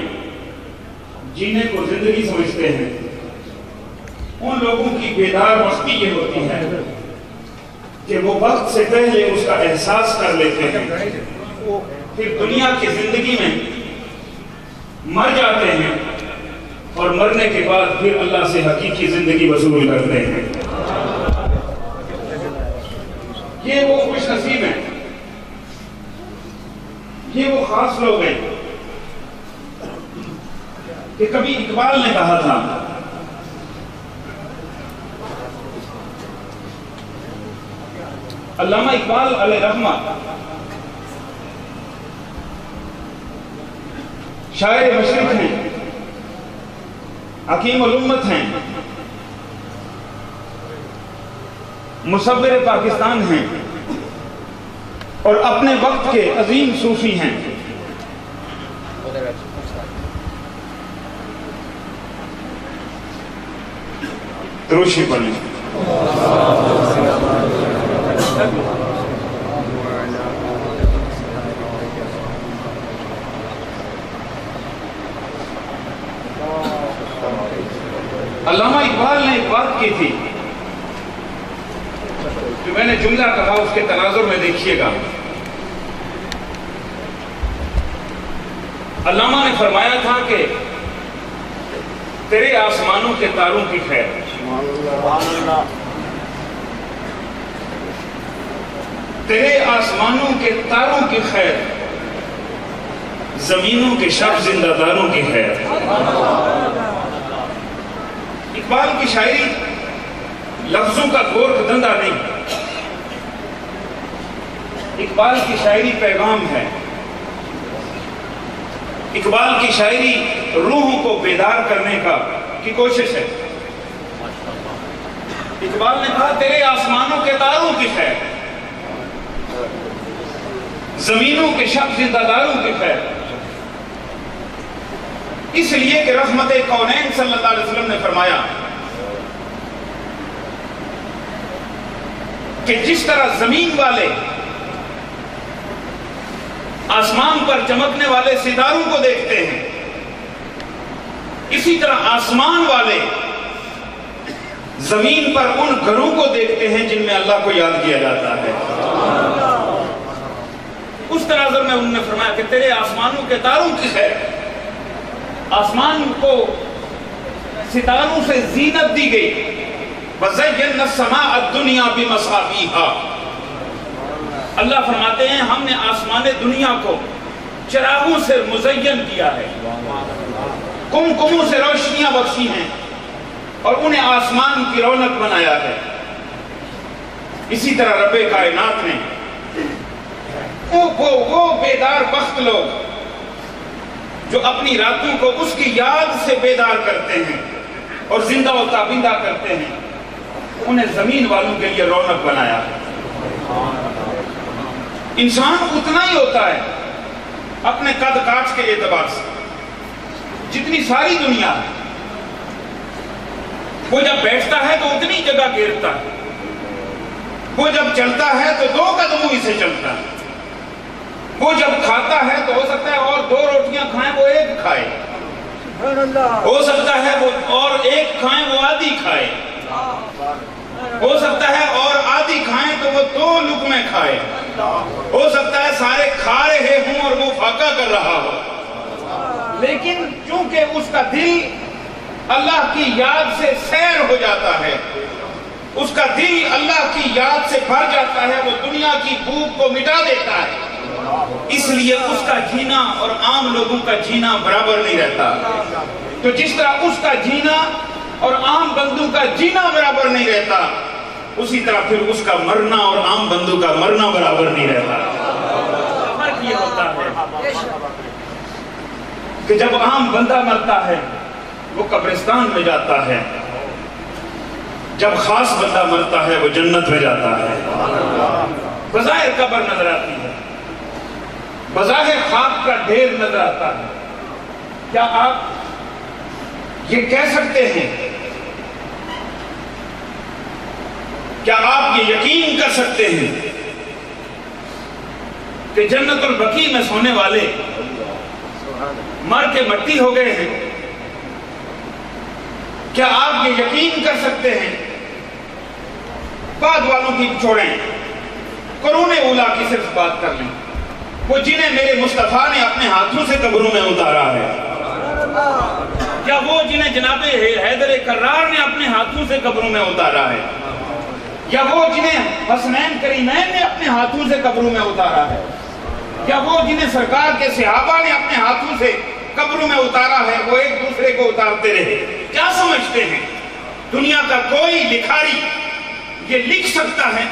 جینے کو زندگی سمجھتے ہیں۔ ان لوگوں کی بیدار وقتی یہ ہوتی ہے کہ وہ وقت سے پہلے اس کا احساس کر لیتے ہیں، پھر دنیا کی زندگی میں مر جاتے ہیں اور مرنے کے بعد پھر اللہ سے حقیقی زندگی وصول کرتے ہیں۔ یہ وہ خوش نصیب ہیں، یہ وہ خاص لوگ ہیں کہ کبھی اقبال نے کہا تھا علامہ اقبال علیہ رحمہ شاعر مشرق ہیں، حکیم الامت ہیں، مصور پاکستان ہیں اور اپنے وقت کے عظیم صوفی ہیں۔ دروشی پڑھیں۔ علامہ اقبال نے ایک بات کی تھی جو میں نے جملہ کہا، اس کے تناظر میں دیکھیے گا۔ علامہ نے فرمایا تھا کہ تیرے آسمانوں کے تاروں کی خیر، تیرے آسمانوں کے تاروں کی خیر، زمینوں کے شب زندہ داروں کی خیر۔ اقبال کی شاعری لفظوں کا گورکھ دندہ نہیں، اقبال کی شاعری پیغام ہے، اقبال کی شاعری روحوں کو بیدار کرنے کی کوشش ہے۔ اقبال نے کہا تیرے آسمانوں کے تاروں کی خیر، زمینوں کے شب زندہ داروں کی خیر، اس لیے کہ رحمت کونین صلی اللہ علیہ وسلم نے فرمایا کہ جس طرح زمین والے آسمان پر چمکنے والے ستاروں کو دیکھتے ہیں، اسی طرح آسمان والے زمین پر ان گھروں کو دیکھتے ہیں جن میں اللہ کو یاد کیا جاتا ہے۔ اس تناظر میں انہوں نے فرمایا کہ تیرے آسمانوں کے تاروں کی خیر، آسمان کو ستاروں سے زینت دی گئی، وَزَيَّنَّا السَّمَاءَ الدُّنْيَا بِمَصَابِيحَا۔ اللہ فرماتے ہیں ہم نے آسمان دنیا کو چراغوں سے مزین کیا ہے، کمکموں سے روشنیاں بخشی ہیں اور انہیں آسمان کی رونق بنایا ہے۔ اسی طرح رب کائنات نے وہ بیدار بخت لوگ جو اپنی راتوں کو اس کی یاد سے بیدار کرتے ہیں اور زندہ و تابندہ کرتے ہیں، انہیں زمین والوں کے لیے رونق بنایا ہے۔ انسان اتنا ہی ہوتا ہے اپنے قد کاٹ کے اعتبار سے جتنی ساری دنیا ہے، وہ جب بیٹھتا ہے تو اتنی جگہ گھیرتا ہے، وہ جب چلتا ہے تو 2 قدموں ہی سے چلتا ہے، وہ جب کھاتا ہے تو ہو سکتا ہے اور 2 روٹیاں کھائیں وہ 1 کھائے، ہو سکتا ہے وہ اور 1 کھائیں وہ آدھی کھائے، ہو سکتا ہے اور آدھی کھائیں تو وہ 2 لقمے کھائے، ہو سکتا ہے سارے کھا رہے ہوں اور وہ فاقہ کر رہا ہو، لیکن چونکہ اس کا دل اللہ کی یاد سے سیر ہو جاتا ہے، اس کا دل اللہ کی یاد سے بھر جاتا ہے، وہ دنیا کی بھوک کو مٹا دیتا ہے، اس لیے اس کا جینا اور عام لوگوں کا جینا برابر نہیں رہتا۔ تو جس طرح اس کا جینا اور عام بندوں کا جینا برابر نہیں رہتا، اسی طرح پھر اس کا مرنا اور عام بندوں کا مرنا برابر نہیں رہتا۔ فرق یہ ہوتا ہے کہ جب عام بندہ مرتا ہے وہ قبرستان میں جاتا ہے، جب خاص بندہ مرتا ہے وہ جنت میں جاتا ہے۔ بظاہر قبر نظر آتی ہے، بظاہر خاک کا ڈھیر نظر آتا ہے، کیا آپ یہ کہہ سکتے ہیں، کیا آپ یہ یقین کر سکتے ہیں کہ جنت البقیع میں سونے والے مر کے مٹی ہو گئے ہیں؟ کیا آپ یہ یقین کر سکتے ہیں؟ بعد والوں کی چھوڑیں، قرون اولا کی صرف بات کر لیں، وہ جنہیں میرے مصطفیٰ نے اپنے ہاتھوں سے قبروں میں اتارا ہے، یا وہ جنہیں جناب حیدر کرار نے اپنے ہاتھوں سے قبروں میں اتارا ہے، یا وہ جنہیں حسنین کریمین نے اپنے ہاتھوں سے قبروں میں اتارا ہے، یا وہ جنہیں سرکار کے صحابہ نے اپنے ہاتھوں سے قبروں میں اتارا ہے، وہ ایک دوسرے کو اتارتے رہے۔ کیا سمجھتے ہیں دنیا کا کوئی لکھاری یہ لکھ سکتا ہے؟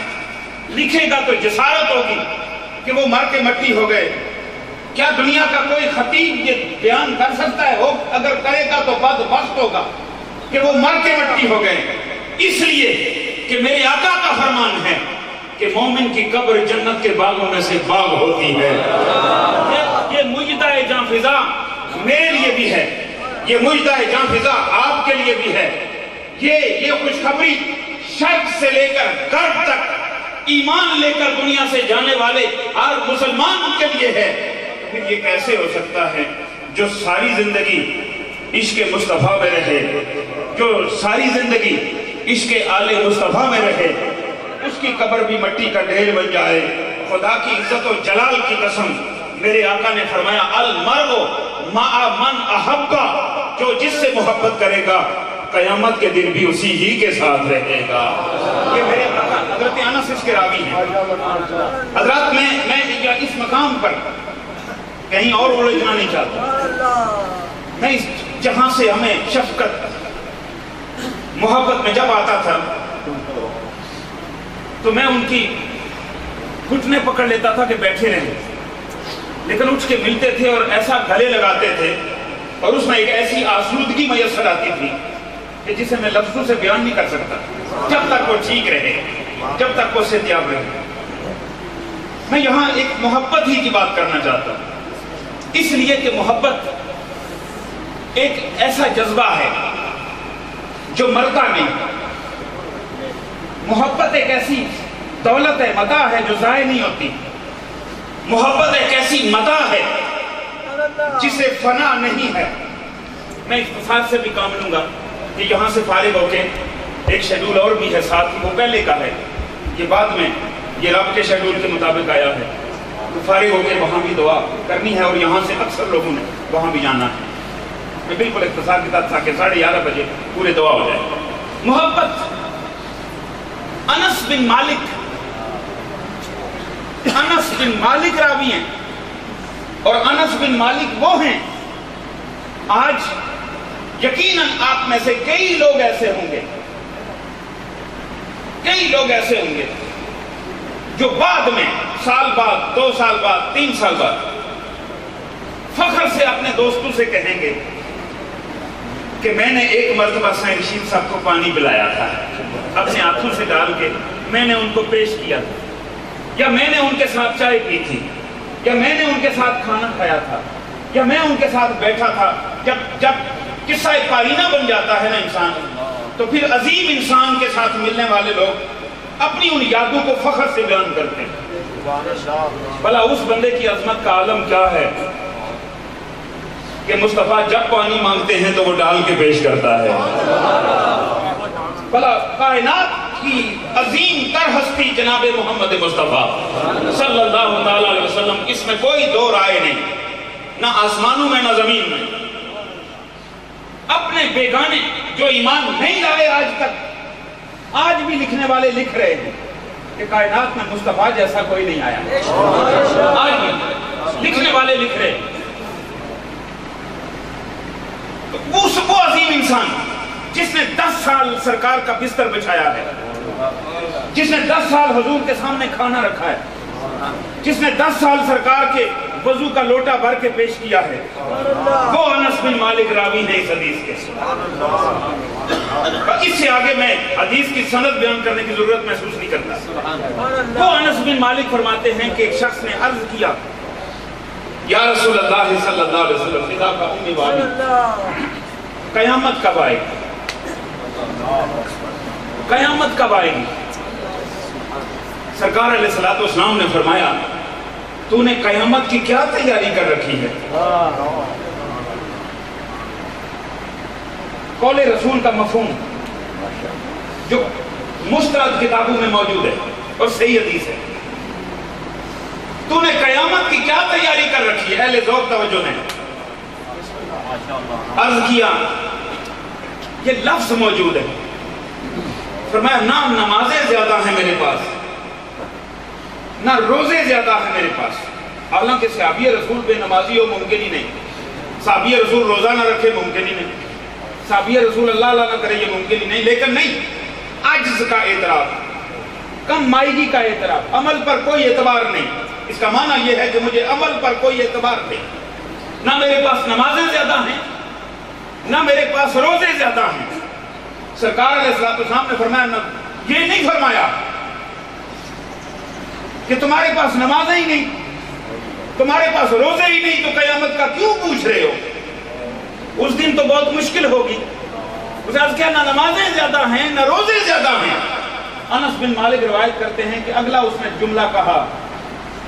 لکھے گا تو جسارت ہوگی کہ وہ مر کے مٹی ہو گئے۔ کیا دنیا کا کوئی خطیب یہ بیان کر سکتا ہے؟ وہ اگر کرے گا تو بدبخت ہوگا کہ وہ مر کے مٹی ہو گئے، اس لیے کہ میرے آقا کا فرمان ہے کہ مومن کی قبر جنت کے باغوں میں سے باغ ہوتی ہے۔ یہ مجدہ جاں فضا میرے لیے بھی ہے، یہ مجدہ جاں فضا آپ کے لیے بھی ہے، یہ خوشخبری شرق سے لے کر غرب تک ایمان لے کر دنیا سے جانے والے ہر مسلمان کے لیے ہے۔ پھر یہ کیسے ہو سکتا ہے جو ساری زندگی عشق مصطفیٰ میں رہے، جو ساری زندگی عشق آل مصطفیٰ میں رہے، اس کی قبر بھی مٹی کا ڈھیر بن جائے؟ خدا کی عزت و جلال کی قسم، میرے آقا نے فرمایا المرء مع من احبا، جو جس سے محبت کرے گا قیامت کے دن بھی اسی ہی کے ساتھ رہے گا۔ یہ میرے آقا حضرت انس اس کے راوی ہیں۔ حضرات میں اس مقام پر کہیں اور الجھنا نہیں چاہتا، میں اس جہاں سے ہمیں شفقت محبت میں جب آتا تھا تو میں ان کی گھٹنے پکڑ لیتا تھا کہ بیٹھے رہیں، لیکن اٹھ کے ملتے تھے اور ایسا گلے لگاتے تھے اور اس میں ایک ایسی آسودگی میسر آتی تھی کہ جسے میں لفظوں سے بیان نہیں کر سکتا، جب تک وہ ٹھیک رہے، جب تک وہ صحتیاب رہے۔ میں یہاں ایک محبت ہی کی بات کرنا چاہتا ہوں، اس لیے کہ محبت ایک ایسا جذبہ ہے جو مرتا نہیں، محبت ایک ایسی دولت ہے، متاع ہے جو ضائع نہیں ہوتی، محبت ایک ایسی متاع ہے جسے فنا نہیں ہے۔ میں اختصار سے بھی کام لوں گا کہ یہاں سے فارغ ہو کے ایک شیڈول اور بھی ہے ساتھ ہی، وہ پہلے کا ہے، یہ بعد میں یہ رب کے شیڈول کے مطابق آیا ہے. تو فارغ ہو کے وہاں بھی دعا کرنی ہے، اور یہاں سے اکثر لوگوں نے وہاں بھی جانا ہے. میں بالکل اختصار کے ساتھ تاکہ 11:30 بجے پورے دعا ہو جائے. محبت. انس بن مالک راوی ہیں، اور انس بن مالک وہ ہیں. آج یقیناً آپ میں سے کئی لوگ ایسے ہوں گے جو بعد میں سال بعد، 2 سال بعد، 3 سال بعد فخر سے اپنے دوستوں سے کہیں گے کہ میں نے ایک مرتبہ سائیں رشید صاحب کو پانی پلایا تھا، اپنے ہاتھوں سے ڈال کے میں نے ان کو پیش کیا تھا، یا میں نے ان کے ساتھ چائے پی تھی، یا میں نے ان کے ساتھ کھانا کھایا تھا، یا میں ان کے ساتھ بیٹھا تھا. جب قصہ پارینہ بن جاتا ہے نا انسان، تو پھر عظیم انسان کے ساتھ ملنے والے لوگ اپنی ان یادوں کو فخر سے بیان کرتے ہیں. بھلا اس بندے کی عظمت کا عالم کیا ہے کہ مصطفیٰ جب پانی مانگتے ہیں تو وہ ڈال کے پیش کرتا ہے. بھلا کائنات کی عظیم تر ہستی جناب محمد مصطفیٰ صلی اللہ تعالی علیہ وسلم، اس میں کوئی دو رائے نہیں، نہ آسمانوں میں نہ زمین میں. اپنے بیگانے جو ایمان نہیں لائے آج تک، آج بھی لکھنے والے لکھ رہے ہیں کہ کائنات میں مصطفیٰ جیسا کوئی نہیں آیا. آج بھی لکھنے والے لکھ رہے ہیں. وہ عظیم انسان جس نے 10 سال سرکار کا بستر بچھایا ہے، جس نے 10 سال حضور کے سامنے کھانا رکھا ہے، جس نے 10 سال سرکار کے وضو کا لوٹا بھر کے پیش کیا ہے، وہ انس بن مالک راوی ہے اس حدیث کے. اس سے آگے میں حدیث کی سند بیان کرنے کی ضرورت محسوس نہیں کرتا. وہ انس بن مالک فرماتے ہیں کہ ایک شخص نے عرض کیا، یا رسول اللہ صلی اللہ علیہ وسلم، فدا کا امی والی، قیامت کب آئے گی؟ قیامت کب آئے گی؟ سرکار علیہ السلام نے فرمایا، تو نے قیامت کی کیا تیاری کر رکھی ہے؟ قول رسول کا مفہوم جو مستند کتابوں میں موجود ہے اور صحیح حدیث ہے، تو نے قیامت کی کیا تیاری کر رکھی ہے؟ اہل ذوق توجہ نے عرض کیا، یہ لفظ موجود ہے. فرمایا، نہ نمازیں زیادہ ہیں میرے پاس، نہ روزے زیادہ ہیں میرے پاس. حالانکہ صحابی رسول بے نمازی ہو ممکن ہی نہیں، صحابی رسول روزہ نہ رکھے ممکن ہی نہیں، صحابی رسول اللہ نہ کرے یہ ممکن ہی نہیں. لیکن نہیں، عجز کا اعتراف، کم مائیگی کا اعتراف، عمل پر کوئی اعتبار نہیں. اس کا معنی یہ ہے کہ مجھے عمل پر کوئی اعتبار نہیں. نہ میرے پاس نمازیں زیادہ ہیں، نہ میرے پاس روزے زیادہ ہیں. سرکار علیہ السلام نے فرمایا، نہ یہ نہیں فرمایا کہ تمہارے پاس نمازیں ہی نہیں، تمہارے پاس روزے ہی نہیں، تو قیامت کا کیوں پوچھ رہے ہو؟ اس دن تو بہت مشکل ہوگی. اسے عرض کیا، نہ نمازیں زیادہ ہیں نہ روزے زیادہ ہیں. انس بن مالک روایت کرتے ہیں کہ اگلا اس نے جملہ کہا،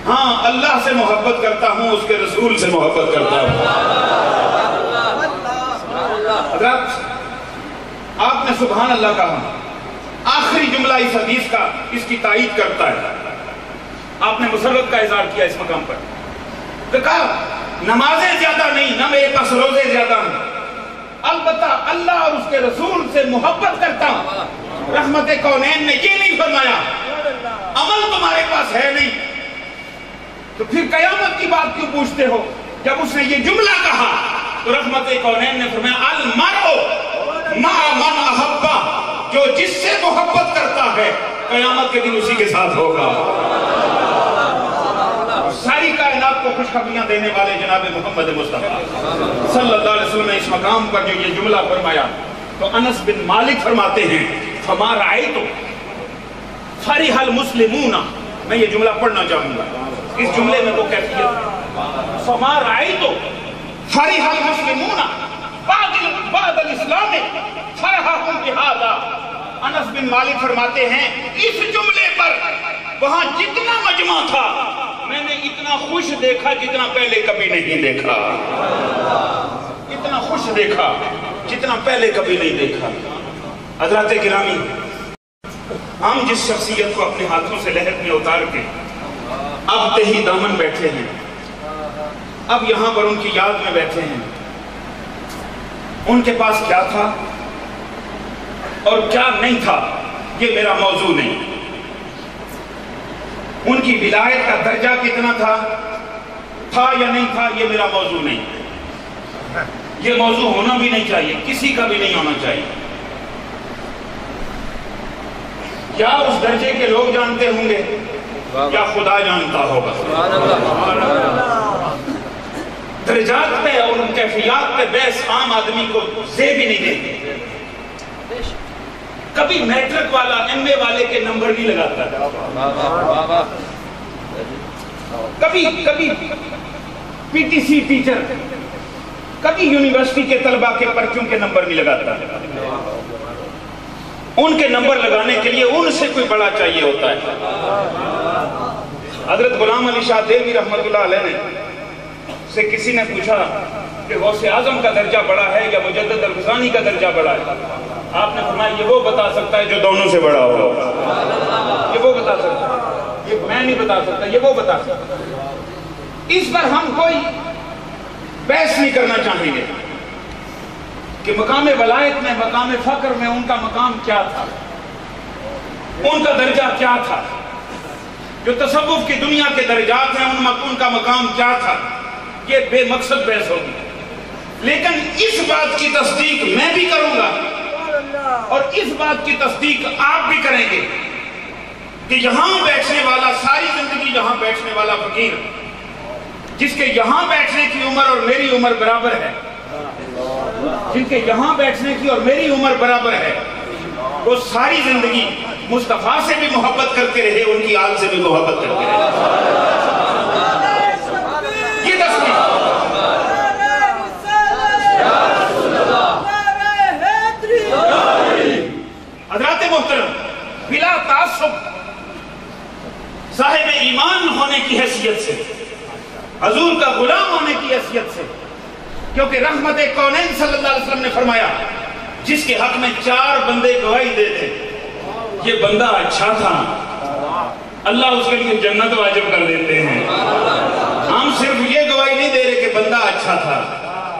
ہاں اللہ سے محبت کرتا ہوں، اس کے رسول سے محبت کرتا ہوں. حضرات، آپ نے سبحان اللہ کہا. آخری جملہ اس حدیث کا اس کی تائید کرتا ہے. آپ نے مسرت کا اظہار کیا اس مقام پر، تو کہا نمازیں زیادہ نہیں، نہ میرے پاس روزے زیادہ ہیں، البتہ اللہ اور اس کے رسول سے محبت کرتا ہوں. رحمت کونین نے یہ نہیں فرمایا عمل تمہارے پاس ہے نہیں، تو پھر قیامت کی بات کیوں پوچھتے ہو؟ جب اس نے یہ جملہ کہا تو رحمت کونین نے فرمایا، المرء مع من احبہ، جو جس سے محبت کرتا ہے قیامت کے دن اسی کے ساتھ ہوگا. ساری کائنات کو خوشخبریاں دینے والے جناب محمد مصطفیٰ صلی اللہ علیہ وسلم نے اس مقام پر جو یہ جملہ فرمایا، تو انس بن مالک فرماتے ہیں، فما رأیت فرح المسلمون. میں یہ جملہ پڑھنا چاہوں گا، اس جملے میں وہ کیفیت، فما رأیت فرح المسلمون بعد الاسلام فرحهم بهذا. انس بن مالک فرماتے ہیں، اس جملے پر وہاں جتنا مجمع تھا میں نے اتنا خوش دیکھا جتنا پہلے کبھی نہیں دیکھا. اتنا خوش دیکھا جتنا پہلے کبھی نہیں دیکھا. حضرات گرامی، ہم جس شخصیت کو اپنے ہاتھوں سے لحد میں اتار کے اب تہی دامن بیٹھے ہیں، اب یہاں پر ان کی یاد میں بیٹھے ہیں، ان کے پاس کیا تھا اور کیا نہیں تھا یہ میرا موضوع نہیں. ان کی ولایت کا درجہ کتنا تھا یا نہیں تھا یہ میرا موضوع نہیں. یہ موضوع ہونا بھی نہیں چاہیے، کسی کا بھی نہیں ہونا چاہیے. کیا اس درجے کے لوگ جانتے ہوں گے یا خدا جانتا ہوگا. درجات پہ اور ان کیفیات پہ بحث عام آدمی کو زیب بھی نہیں دیتے. کبھی میٹرک والا ایم اے والے کے نمبر نہیں لگاتا، کبھی پی ٹی سی ٹیچر، کبھی یونیورسٹی کے طلبہ کے پرچوں کے نمبر نہیں لگاتا. ان کے نمبر لگانے کے لیے ان سے کوئی بڑا چاہیے ہوتا ہے. حضرت غلام علی شاہ دیلوی رحمت اللہ علیہ سے کسی نے پوچھا کہ غوث اعظم کا درجہ بڑا ہے یا مجدد الفسانی کا درجہ بڑا ہے؟ آپ نے فرمایا یہ وہ بتا سکتا ہے جو دونوں سے بڑا ہو. یہ وہ بتا سکتا ہے، یہ میں نہیں بتا سکتا، یہ وہ بتا سکتا ہے. اس پر ہم کوئی بحث نہیں کرنا چاہیں گے کہ مقام ولایت میں، مقام فقر میں ان کا مقام کیا تھا، ان کا درجہ کیا تھا. جو تصوف کی دنیا کے درجات ہیں ان کا مقام کیا تھا، یہ بے مقصد بحث ہوگی. لیکن اس بات کی تصدیق میں بھی کروں گا اور اس بات کی تصدیق آپ بھی کریں گے کہ یہاں بیٹھنے والا، ساری زندگی یہاں بیٹھنے والا فقیر، جس کے یہاں بیٹھنے کی عمر اور میری عمر برابر ہے، جن کے یہاں بیٹھنے کی اور میری عمر برابر ہے، وہ ساری زندگی مصطفیٰ سے بھی محبت کرتے رہے، ان کی آل سے بھی محبت کرتے رہے. یہ تصدیق حضرات محترم، بلا تعصب صاحب ایمان ہونے کی حیثیت سے، حضور کا غلام ہونے کی حیثیت سے، کیونکہ رحمت کونین صلی اللہ علیہ وسلم نے فرمایا جس کے حق میں 4 بندے گواہی دے دے یہ بندہ اچھا تھا، اللہ اس کے لیے جنت واجب کر دیتے ہیں. ہم صرف یہ گواہی نہیں دے رہے کہ بندہ اچھا تھا،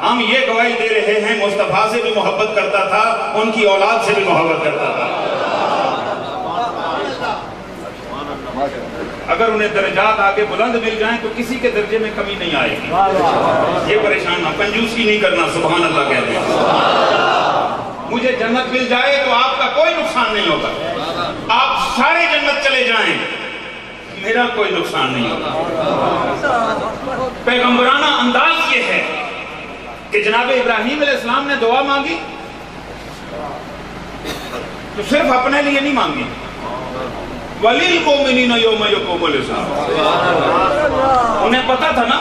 ہم یہ گواہی دے رہے ہیں مصطفیٰ سے بھی محبت کرتا تھا، ان کی اولاد سے بھی محبت کرتا تھا. اگر انہیں درجات آگے بلند مل جائیں تو کسی کے درجے میں کمی نہیں آئے گی. یہ پریشان نہ، کنجوسی نہیں کرنا، سبحان اللہ کہتے ہیں. مجھے جنت مل جائے تو آپ کا کوئی نقصان نہیں ہوگا، آپ سارے جنت چلے جائیں میرا کوئی نقصان نہیں ہوگا. پیغمبرانہ انداز یہ ہے کہ جناب ابراہیم علیہ السلام نے دعا مانگی تو صرف اپنے لیے نہیں مانگی، وَلِلْمُؤْمِنِينَ يَوْمَ يَقُومُ الْحِسَابُ. انہیں پتا تھا نا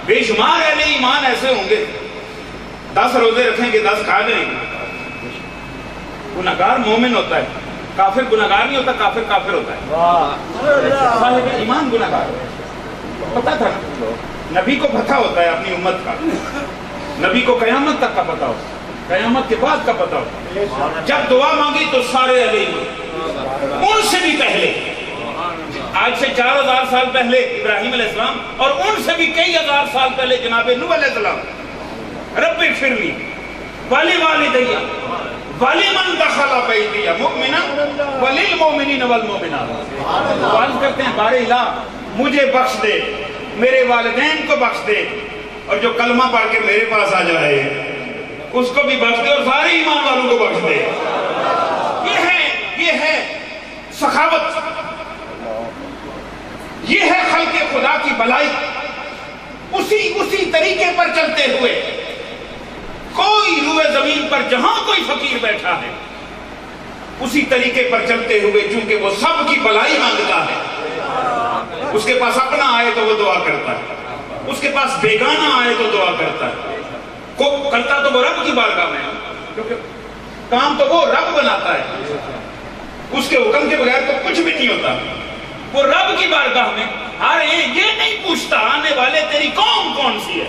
بے شمار اہل ایمان ایسے ہوں گے 10 روزے رکھیں گے 10 کھا جائیں گے. گناہگار مومن ہوتا ہے، کافر گناہگار نہیں ہوتا، کافر کافر ہوتا ہے. صاحب ایمان گناہگار پتا تھا نا. نبی کو پتہ ہوتا ہے اپنی امت کا، نبی کو قیامت تک کا پتہ ہوتا ہے، قیامت کے بعد کا پتہ ہوتا ہے. جب دعا مانگی تو سارے اہل ایمان، ان سے بھی پہلے، آج سے 4000 سال پہلے ابراہیم علیہ السلام، اور ان سے بھی کئی ہزار سال پہلے جناب نوح علیہ السلام، رب اغفر لی ولوالدی ولمن دخل بیتی مؤمنا وللمؤمنین والمؤمنات. عرض کرتے ہیں بارے الہ مجھے بخش دے، میرے والدین کو بخش دے، اور جو کلمہ پڑھ کے میرے پاس آ جائے اس کو بھی بخش دے، اور سارے ایمان والوں کو بخش دے. یہ ہے سخاوت، یہ ہے خلق خدا کی بلائی. اسی طریقے پر چلتے ہوئے کوئی روئے زمین پر جہاں کوئی فقیر بیٹھا ہے اسی طریقے پر چلتے ہوئے، چونکہ وہ سب کی بلائی مانگتا ہے. اس کے پاس اپنا آئے تو وہ دعا کرتا ہے، اس کے پاس بیگانہ آئے تو دعا کرتا ہے. کرتا تو وہ رب کی بارگاہ میں، کیونکہ کام تو وہ رب بناتا ہے، اس کے حکم کے بغیر تو کچھ بھی نہیں ہوتا. وہ رب کی بارگاہ میں ہر ایک یہ نہیں پوچھتا آنے والے تیری قوم کون سی ہے،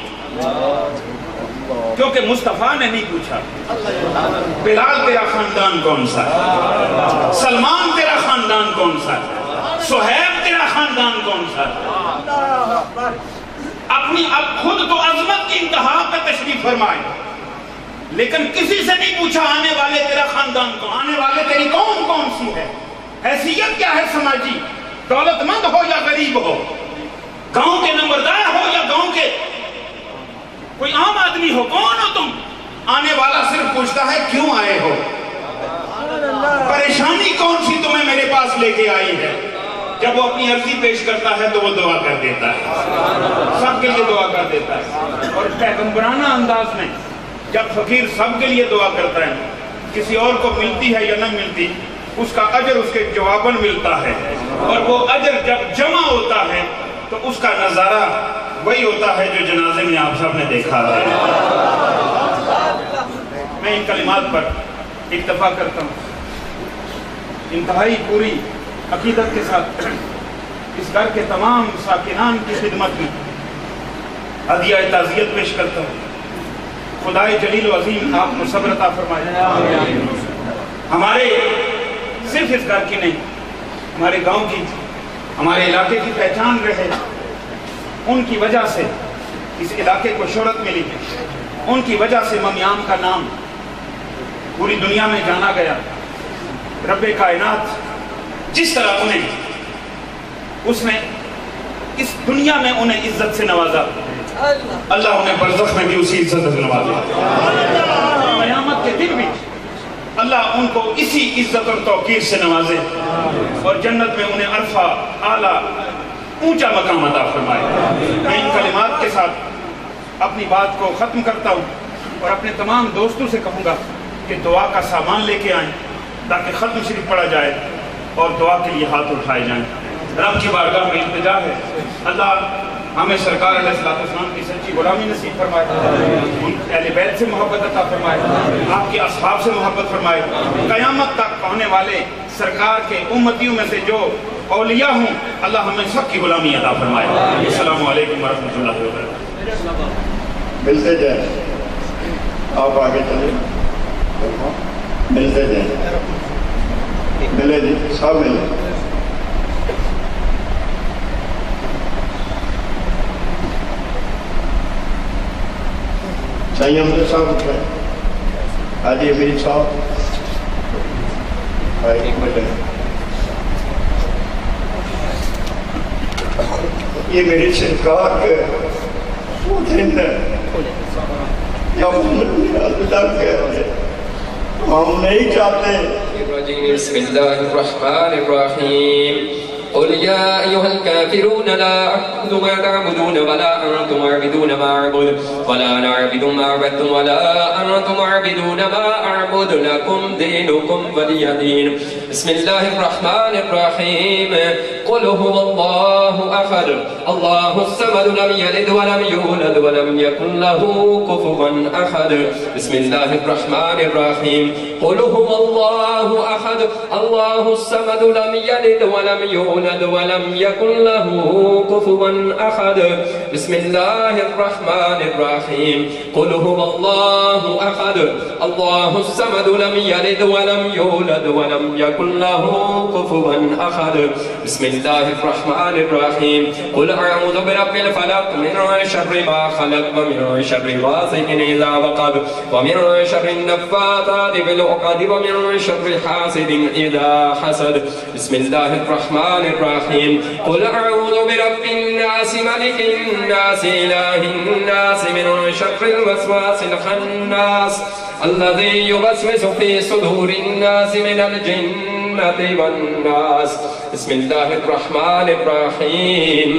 کیونکہ مصطفیٰ نے نہیں پوچھا بلال تیرا خاندان کون سا ہے، سلمان تیرا خاندان کون سا ہے، صہیب تیرا خاندان کون سا ہے. اپنی اب خود تو عظمت کی انتہا پہ تشریف فرمائے، لیکن کسی سے نہیں پوچھا آنے والے تیرا خاندان کون، آنے والے تیری قوم کون سی ہے، حیثیت کیا ہے سماجی، دولت مند ہو یا غریب ہو، گاؤں کے نمبردار ہو یا گاؤں کے کوئی عام آدمی ہو، کون ہو تم؟ آنے والا صرف پوچھتا ہے کیوں آئے ہو، پریشانی کون سی تمہیں میرے پاس لے کے آئی ہے. جب وہ اپنی عرضی پیش کرتا ہے تو وہ دعا کر دیتا ہے، سب کے لیے دعا کر دیتا ہے. اور پیغمبرانہ انداز میں جب فقیر سب کے لیے دعا کرتا ہے، کسی اور کو ملتی ہے یا نہ ملتی، اس کا اجر اس کے جواباً ملتا ہے، اور وہ اجر جب جمع ہوتا ہے تو اس کا نظارہ وہی ہوتا ہے جو جنازے میں آپ سب نے دیکھا ہے. میں ان کلمات پر اکتفا کرتا ہوں، انتہائی پوری عقیدت کے ساتھ اس گھر کے تمام ساکنان کی خدمت میں ہدیہ تعزیت پیش کرتا ہوں. خدائے جلیل و عظیم آپ کو صبر عطا فرمائے. ہمارے صرف اس گھر کی نہیں، ہمارے گاؤں کی، ہمارے علاقے کی پہچان رہے. ان کی وجہ سے اس علاقے کو شہرت ملی، ان کی وجہ سے ممیام کا نام پوری دنیا میں جانا گیا. رب کائنات جس طرح اس نے اس دنیا میں انہیں عزت سے نوازا، اللہ انہیں برزخ میں بھی اسی عزت سے نوازا. قیامت کے دن بھی اللہ ان کو اسی عزت اور توقیر سے نوازے اور جنت میں انہیں عرفہ اعلیٰ اونچا مقام عطا فرمائے. میں ان کلمات کے ساتھ اپنی بات کو ختم کرتا ہوں اور اپنے تمام دوستوں سے کہوں گا کہ دعا کا سامان لے کے آئیں تاکہ ختم شریف پڑھا جائے اور دعا کے لیے ہاتھ اٹھائے جائیں. رب کی بارگاہ میں التجا ہے اللہ ہمیں سرکار علیہ السلام کی سچی غلامی نصیب فرمائے، اہل بیت سے محبت عطا فرمائے، آپ کے اصحاب سے محبت فرمائے. قیامت تک آنے والے سرکار کے امتیوں میں سے جو اولیاء ہوں اللہ ہمیں سب کی غلامی عطا فرمائے. السلام علیکم ورحمۃ اللہ وبرکاتہ. ملتے جائیں، آپ آگے چلیں، ملتے جائیں، ملے جی سب ملے. چاہیے ہم صاحب اٹھائیں، حاجی امیر صاحب ایک منٹ. یہ میری سرکار کے دن ہے، ہم نہیں چاہتے. بسم اللہ الرحمن الرحیم. قل يا أيها الكافرون لا أعبد ما تعبدون ولا أنتم عابدون ما أعبد ولا أنا عابد ما عبدتم ولا أنتم عابدون ما أعبد لكم دينكم ولي دين. بسم الله الرحمن الرحيم. قل هو الله أحد الله الصمد لم يلد ولم يولد ولم يكن له كفوا أحد. بسم الله الرحمن الرحيم. قل هو الله أحد الله الصمد لم يلد ولم يولد ولم يكن له كفوا أحد. بسم الله الرحمن الرحيم. قل هو الله أحد الله الصمد لم يلد ولم يولد ولم يكن له كفوا أحد. بسم الله الرحمن الرحيم. قل أعوذ برب الفلق من شر ما خلق ومن شر غاسق إذا وقب ومن شر النفاثات في العقد ومن شر حاسد إذا حسد. بسم الله الرحمن الرحيم. قل أعوذ برب الناس ملك الناس إله الناس من شر الوسواس الخناس الذي يوسوس في صدور الناس من الجنة والناس. بسم الله الرحمن الرحيم.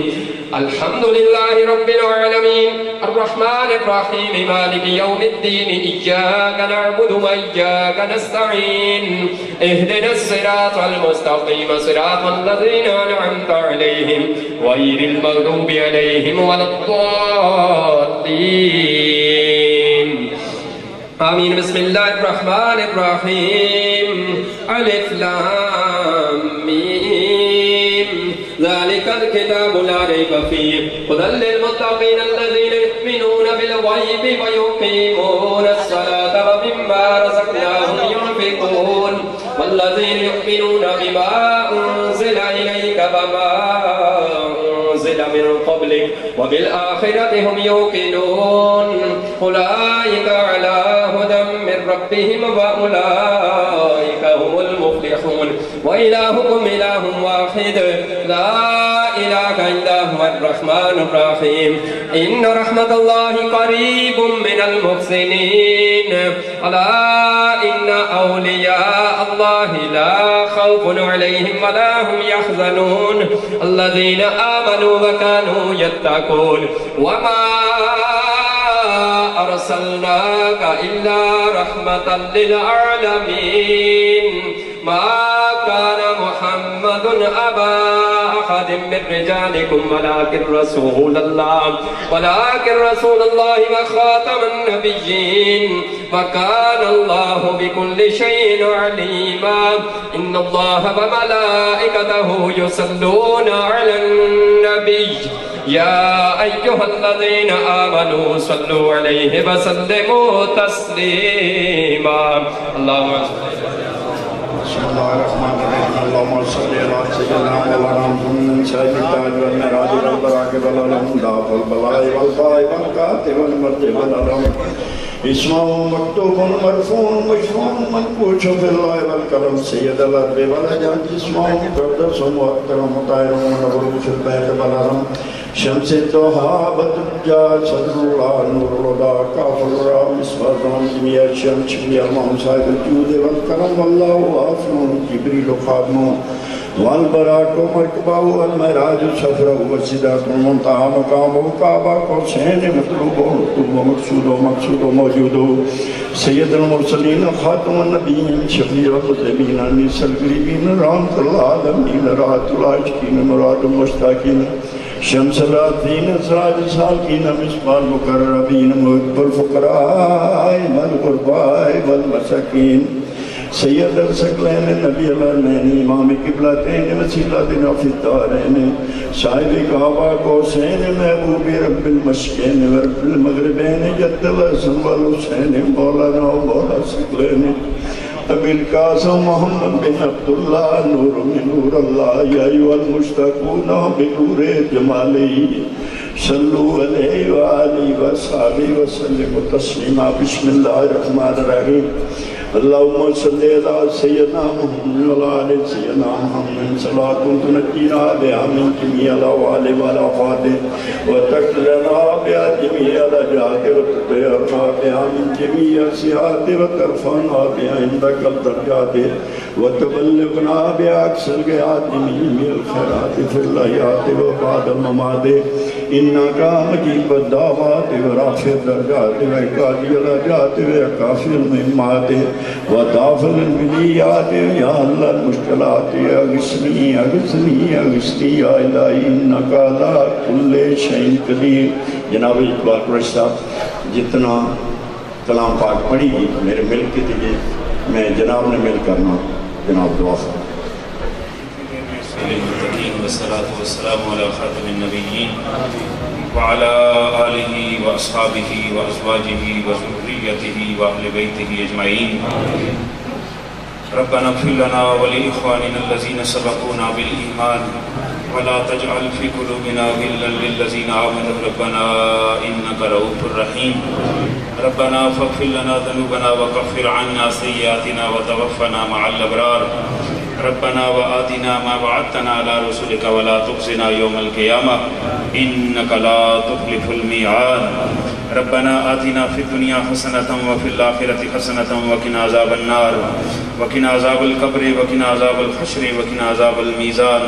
الحمد لله رب العالمين الرحمن الرحيم مالك يوم الدين. إياك نعبد وإياك نستعين. اهدنا الصراط المستقيم صراط الذين أنعمت عليهم غير المغضوب عليهم ولا الضالين. آمين. بسم الله الرحمن الرحيم. ألف لام ميم. ذلك الكتاب لا ريب فيه هدى للمتقين الذين يؤمنون بالغيب بالغيب ويقيمون الصلاة ومما رزقناهم ينفقون والذين يؤمنون بما أنزل إليك وما أنزل من قبلك وبالآخرة هم يوقنون أولئك على هدى من ربهم وأولئك هم المفلحون وإلهكم إله واحد لا إله إلا هو الرحمن الرحيم إن رحمة الله قريب من المحسنين ألا إن أولياء الله لا خوف عليهم ولا هم يحزنون الذين آمنوا وكانوا يتقون وما أرسلناك إلا رحمة للعالمين ما كان محمد أبا أحد من رجالكم ولكن رسول الله وخاتم النبيين وكان الله بكل شيء عليما إن الله وملائكته يصلون على النبي يا أيها الذين آمنوا صلوا عليه وسلموا تسليما اللهم بسم الله الرحمن الرحيم اللهم صل على سيدنا مولانا محمد سيد التاج والمعراج والبراق والعلم والبلاء والفاء والكاتب والمرجع والعلم اسمه مكتوب مرفوع مشفوع منقوش في الله والكرم سيد الأرض والأجل اسمه مقدس وأكرم طائر ونبر في البيت والحرم شمس الضحى بدر صدر الله نور الهدى كافر الرا مصباح جميع الشمس جميع المهم صاحب الجود والكرم والله وافر جبريل خادمه والبراق مركبه والمعراج سفره والسدرة المنتهى مقامه كعبة قوسين مطلوبه مقصود موجود سيد المرسلين خاتم النبيين شفيع المذنبين انيس القريبين رحمة العالمين راحة العاشقين مراد المشتاقين شمس الراتين سراج السالكين مصباح المقربين محب الفقراء والغرباء والمساكين سید الثقلین نبی العالمین امام قبلتین وسیلتین فی الدارین صاحب کعبہ قوسین محبوب رب المشرقین ورب المغربین جد الحسن والحسین مولانا و مولا الثقلین ابی القاسم محمد بن عبداللہ نور من نور اللہ یا ایوہ المشتقون بنور جمالی صلو علیہ وآلہ وصحبہ وسلم تسلیما بسم اللہ الرحمن الرحیم اللهم صل على سيدنا محمد وعلى آل سيدنا محمد صلاة تنجينا بها من جميع الأهوال والآفات وتكفرنا بها جميع الأجرات وتطهرنا بها من جميع السيئات وترفعنا بها عندك الدرجات وتبلغنا بها أقصى الغايات من جميع الخيرات في الحياة وبعد الممات إنك مجيب الدعوات ورافع الدرجات وقاضي الحاجات وكافي المهمات ودافع البليات يا الله المشكلات أغثني أغثني أغثني يا إلهي إنك على كل شيء قدير جناب اقبال قریشی صاحب جتنا کلام پاک پڑھی گی میرے مل کے دیجئے میں جناب نے مل کرنا جناب دعا فرمائیں والصلاة والسلام على خاتم النبيين وعلى آله وأصحابه وأزواجه وذريته وأهل بيته أجمعين ربنا اغفر لنا ولإخواننا الذين سبقونا بالإيمان ولا تجعل في قلوبنا غلا للذين آمنوا ربنا إنك رؤوف رحيم ربنا فاغفر لنا ذنوبنا وكفر عنا سيئاتنا وتوفنا مع الأبرار ربنا وآتنا ما وعدتنا على رسلك ولا تخزنا يوم القيامة إنك لا تخلف الميعاد ربنا آتنا في الدنيا حسنة وفي الآخرة حسنة وقنا عذاب النار وقنا عذاب القبر وقنا عذاب الحشر وقنا عذاب الميزان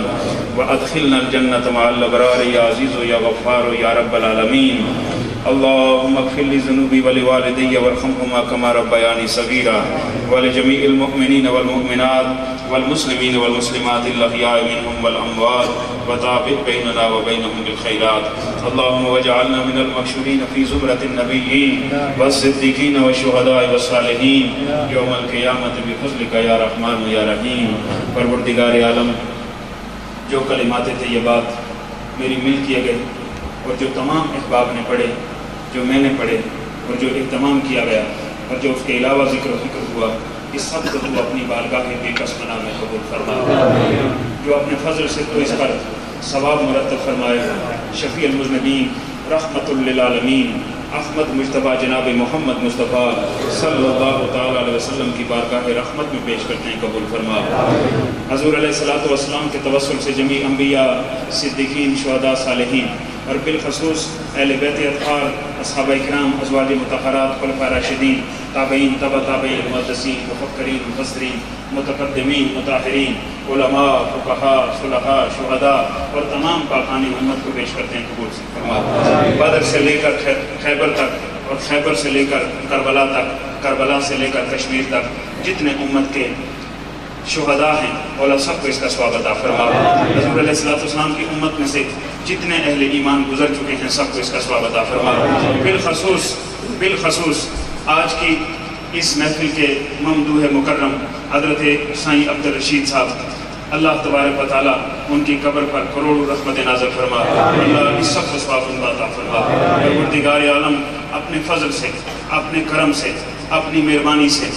وأدخلنا الجنة مع الأبرار يا عزيز يا غفار يا رب العالمين اللهم اغفر لي ذنوبي ولوالدي وارحمهما كما ربياني صغيرا ولجميع المؤمنين والمؤمنات والمسلمين والمسلمات الأحياء منهم والأموات وتابع بيننا وبينهم بالخيرات اللهم واجعلنا من المحشورين في زمرة النبيين والصديقين والشهداء والصالحين يوم القيامة بفضلك يا رحمن يا رحيم پروردگار عالم جو کلمات طیبات میری مل کیے گئے اور جو تمام احباب نے پڑھے جو میں نے پڑھے اور جو اہتمام کیا گیا اور جو اس کے علاوہ ذکر و فکر ہوا، اس سب کو تو اپنی بارگاہ کے بے کس بنا میں قبول فرما، جو اپنے فضل سے تو اس پر ثواب مرتب فرمائے۔ شفیع المذنبین رحمت للعالمین احمد مجتبیٰ جناب محمد مصطفیٰ صلی اللہ تعالیٰ علیہ وسلم کی بارگاہ رحمت میں پیش کرتے ہیں، قبول فرما۔ حضور علیہ الصلوۃ والسلام کے توسل سے جمیع انبیاء، صدیقین، شہداء، صالحین اور بالخصوص اہل بیت اطہار، اصحابہ کرام، ازواج مطہرات، خلفاء راشدین، تابعین، تبع تابعین، محدثین، مفکرین، مفسرین، متقدمین، مطہرین، علماء، فقہاء، صلحاء، شہداء اور تمام پاکان امت کو پیش کرتے ہیں، قبول فرما۔ بدر سے لے کر خیبر تک اور خیبر سے لے کر کربلا تک، کربلا سے لے کر کشمیر تک جتنے امت کے شہداء ہیں مولا سب کو اس کا ثواب عطا فرما۔ حضور علیہ السلام کی امت میں سے جتنے اہل ایمان گزر چکے ہیں سب کو اس کا ثواب عطا فرما۔ بالخصوص آج کی اس محفل کے ممدوح مکرم حضرت سائیں عبد الرشید صاحب، اللہ تبارک و تعالیٰ ان کی قبر پر کروڑوں رحمت نازل فرما، اللہ اس سب کو ثواب عطا فرما۔ پروردگار عالم اپنے فضل سے، اپنے کرم سے، اپنی مہربانی سے،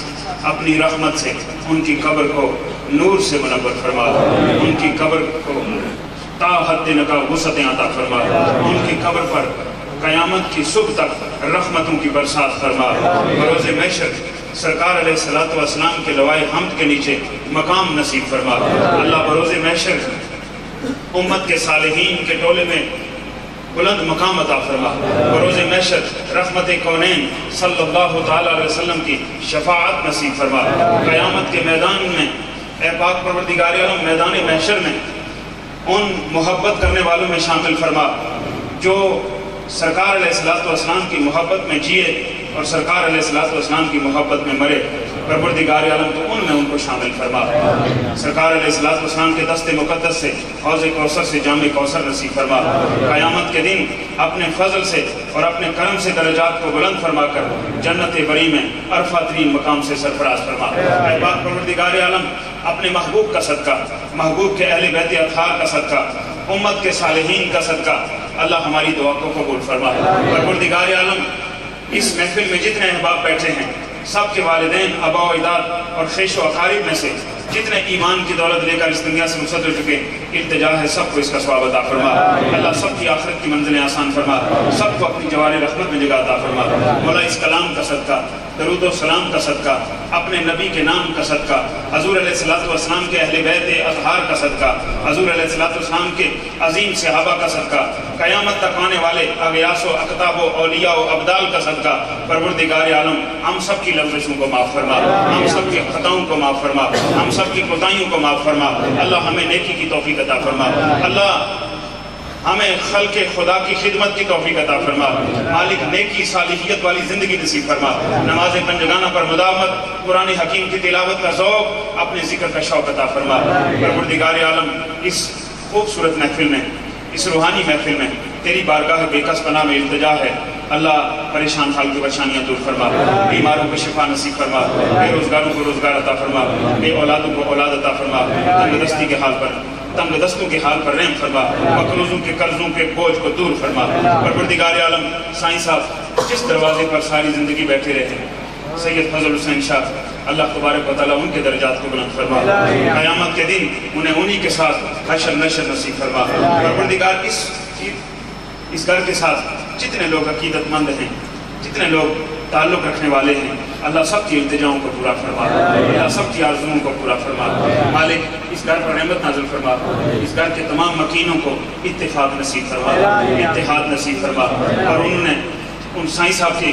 اپنی رحمت سے ان کی قبر کو نور سے منور فرما، ان کی قبر کو تا حد نکا وسعتیں عطا فرما، ان کی قبر پر قیامت کی صبح تک رحمتوں کی برسات فرما۔ بروز محشر سرکار علیہ السلام کے لوائے حمد کے نیچے مقام نصیب فرما، اللہ بروز محشر امت کے صالحین کے ٹولے میں بلند مقام عطا فرما، بروز محشر رحمت کونین صلی اللہ تعالیٰ علیہ وسلم کی شفاعت نصیب فرما، قیامت کے میدان میں اے پاک پروردگار عالم میدان محشر میں ان محبت کرنے والوں میں شامل فرما جو سرکار علیہ السلام کی محبت میں جیے اور سرکار علیہ السلام کی محبت میں مرے، پروردگار عالم تو ان میں ان کو شامل فرما۔ سرکار علیہ السلام کے دست مقدس سے حوض کوثر سے جام کوثر نصیب فرما، قیامت کے دن اپنے فضل سے اور اپنے کرم سے درجات کو بلند فرما کر جنت بری میں عرفہ ترین مقام سے سرفراز فرما۔ اے پاک پروردگار عالم اپنے محبوب کا صدقہ، محبوب کے اہل بیت اطہار کا صدقہ، امت کے صالحین کا صدقہ اللہ ہماری دعا کو قبول فرما۔ پروردگار عالم اس محفل میں جتنے احباب بیٹھے ہیں سب کے والدین، آبا و اجداد اور خیش و اقارب میں سے جتنے ایمان کی دولت لے کر اس دنیا سے رخصت ہو چکے، التجا ہے سب کو اس کا ثواب عطا فرما، اللہ سب کی آخرت کی منزلیں آسان فرما، سب کو اپنی جوار رحمت میں جگہ عطا فرما۔ مولا اس کلام کا صدقہ، درود و سلام کا صدقہ، اپنے نبی کے نام کا صدقہ، حضور علیہ السلام کے اہل بیت اطہار کا صدقہ، حضور علیہ السلام کے عظیم صحابہ کا صدقہ، قیامت تک آنے والے اغیاث و اقطاب و اولیاء و ابدال کا صدقہ، پروردگار عالم ہم سب کی لغزشوں کو معاف فرما، ہم سب کی خطاؤں کو معاف فرما، ہم سب کی کوتاہیوں کو معاف فرما، اللہ ہمیں نیکی کی توفیق عطا فرما، اللہ ہمیں خلق خدا کی خدمت کی توفیق عطا فرما، مالک نیکی صالحیت والی زندگی نصیب فرما، نماز پنجگانہ پر مداومت، قرآن حکیم کی تلاوت کا ذوق، اپنے ذکر کا شوق عطا فرما۔ پروردگار عالم اس خوبصورت محفل میں، اس روحانی محفل میں تیری بارگاہ بے کس پناہ میں التجا ہے، اللہ پریشان حال کی پریشانیاں دور فرما، بیماروں کو شفا نصیب فرما، بے روزگاروں کو روزگار عطا فرما، بے اولادوں کو اولاد عطا فرما، تنگ دستی کے حال پر، تنگ دستوں کے حال پر رحم فرما، مقروضوں کے قرضوں کے بوجھ کو دور فرما۔ پروردگار عالم سائیں صاحب جس دروازے پر ساری زندگی بیٹھے رہے، سید فضل حسین شاہ، اللہ تبارک و تعالیٰ ان کے درجات کو بلند فرما، قیامت کے دن انہیں انہی کے ساتھ حشر نشر نصیب فرما۔ پروردگار اس گھر کے ساتھ جتنے لوگ عقیدت مند ہیں، جتنے لوگ تعلق رکھنے والے ہیں، اللہ سب کی التجاؤں کو پورا فرما، اللہ سب کی آرزوؤں کو پورا فرما، مالک اس گھر پر رحمت نازل فرما، اس گھر کے تمام مکینوں کو اتفاق نصیب فرما، اتحاد نصیب فرما، اور انہوں نے ان سائیں صاحب کے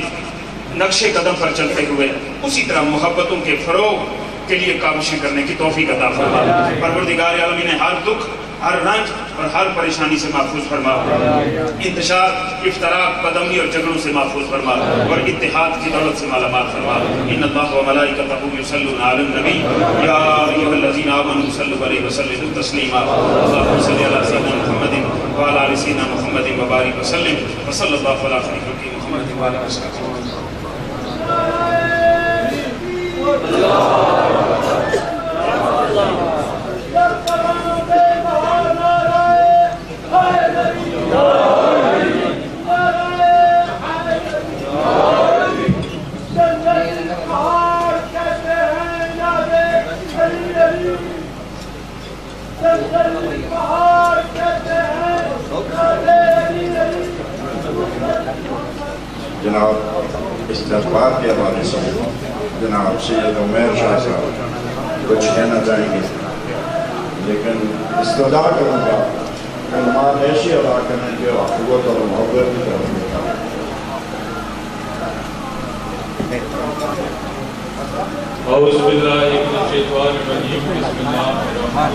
نقش قدم پر چلتے ہوئے اسی طرح محبتوں کے فروغ کے لیے کاوشیں کرنے کی توفیق عطا فرما۔ پروردگار عالم انہیں ہر دکھ، ہر رنج اور ہر پریشانی سے محفوظ فرما، انتشار، افتراق، بدامنی اور جھگڑوں سے محفوظ فرما، اور اتحاد کی دولت سے مالا مال فرما۔ ان اللہ و ملائکتہ یصلون علی النبی یا ایھا الذین آمنوا صلوا علیہ وسلموا تسلیما، اللهم صل علی سیدنا محمد وعلی آل سیدنا محمد وبارک وسلم، وصلی اللہ علی خیر محمد وعلی آلہ وصحبہ۔ جناب اس دربار کے حوالے سے جناب سید عمیر شاہ صاحب کچھ کہنا چاہیں گے، لیکن استدعا کروں گا کلمات ایسی ادا کریں جو اخوت اور محبت کی طرف دیتا ہے۔ اعوذ باللہ من الشیطان الرجیم، بسم اللہ الرحمن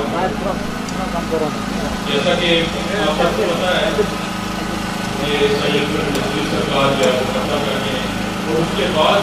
الرحیم۔ جیسا کہ آپ کو پتہ ہے کہ سید نصیر سرکار جو ہے وہ ختم کر کے اور اس کے بعد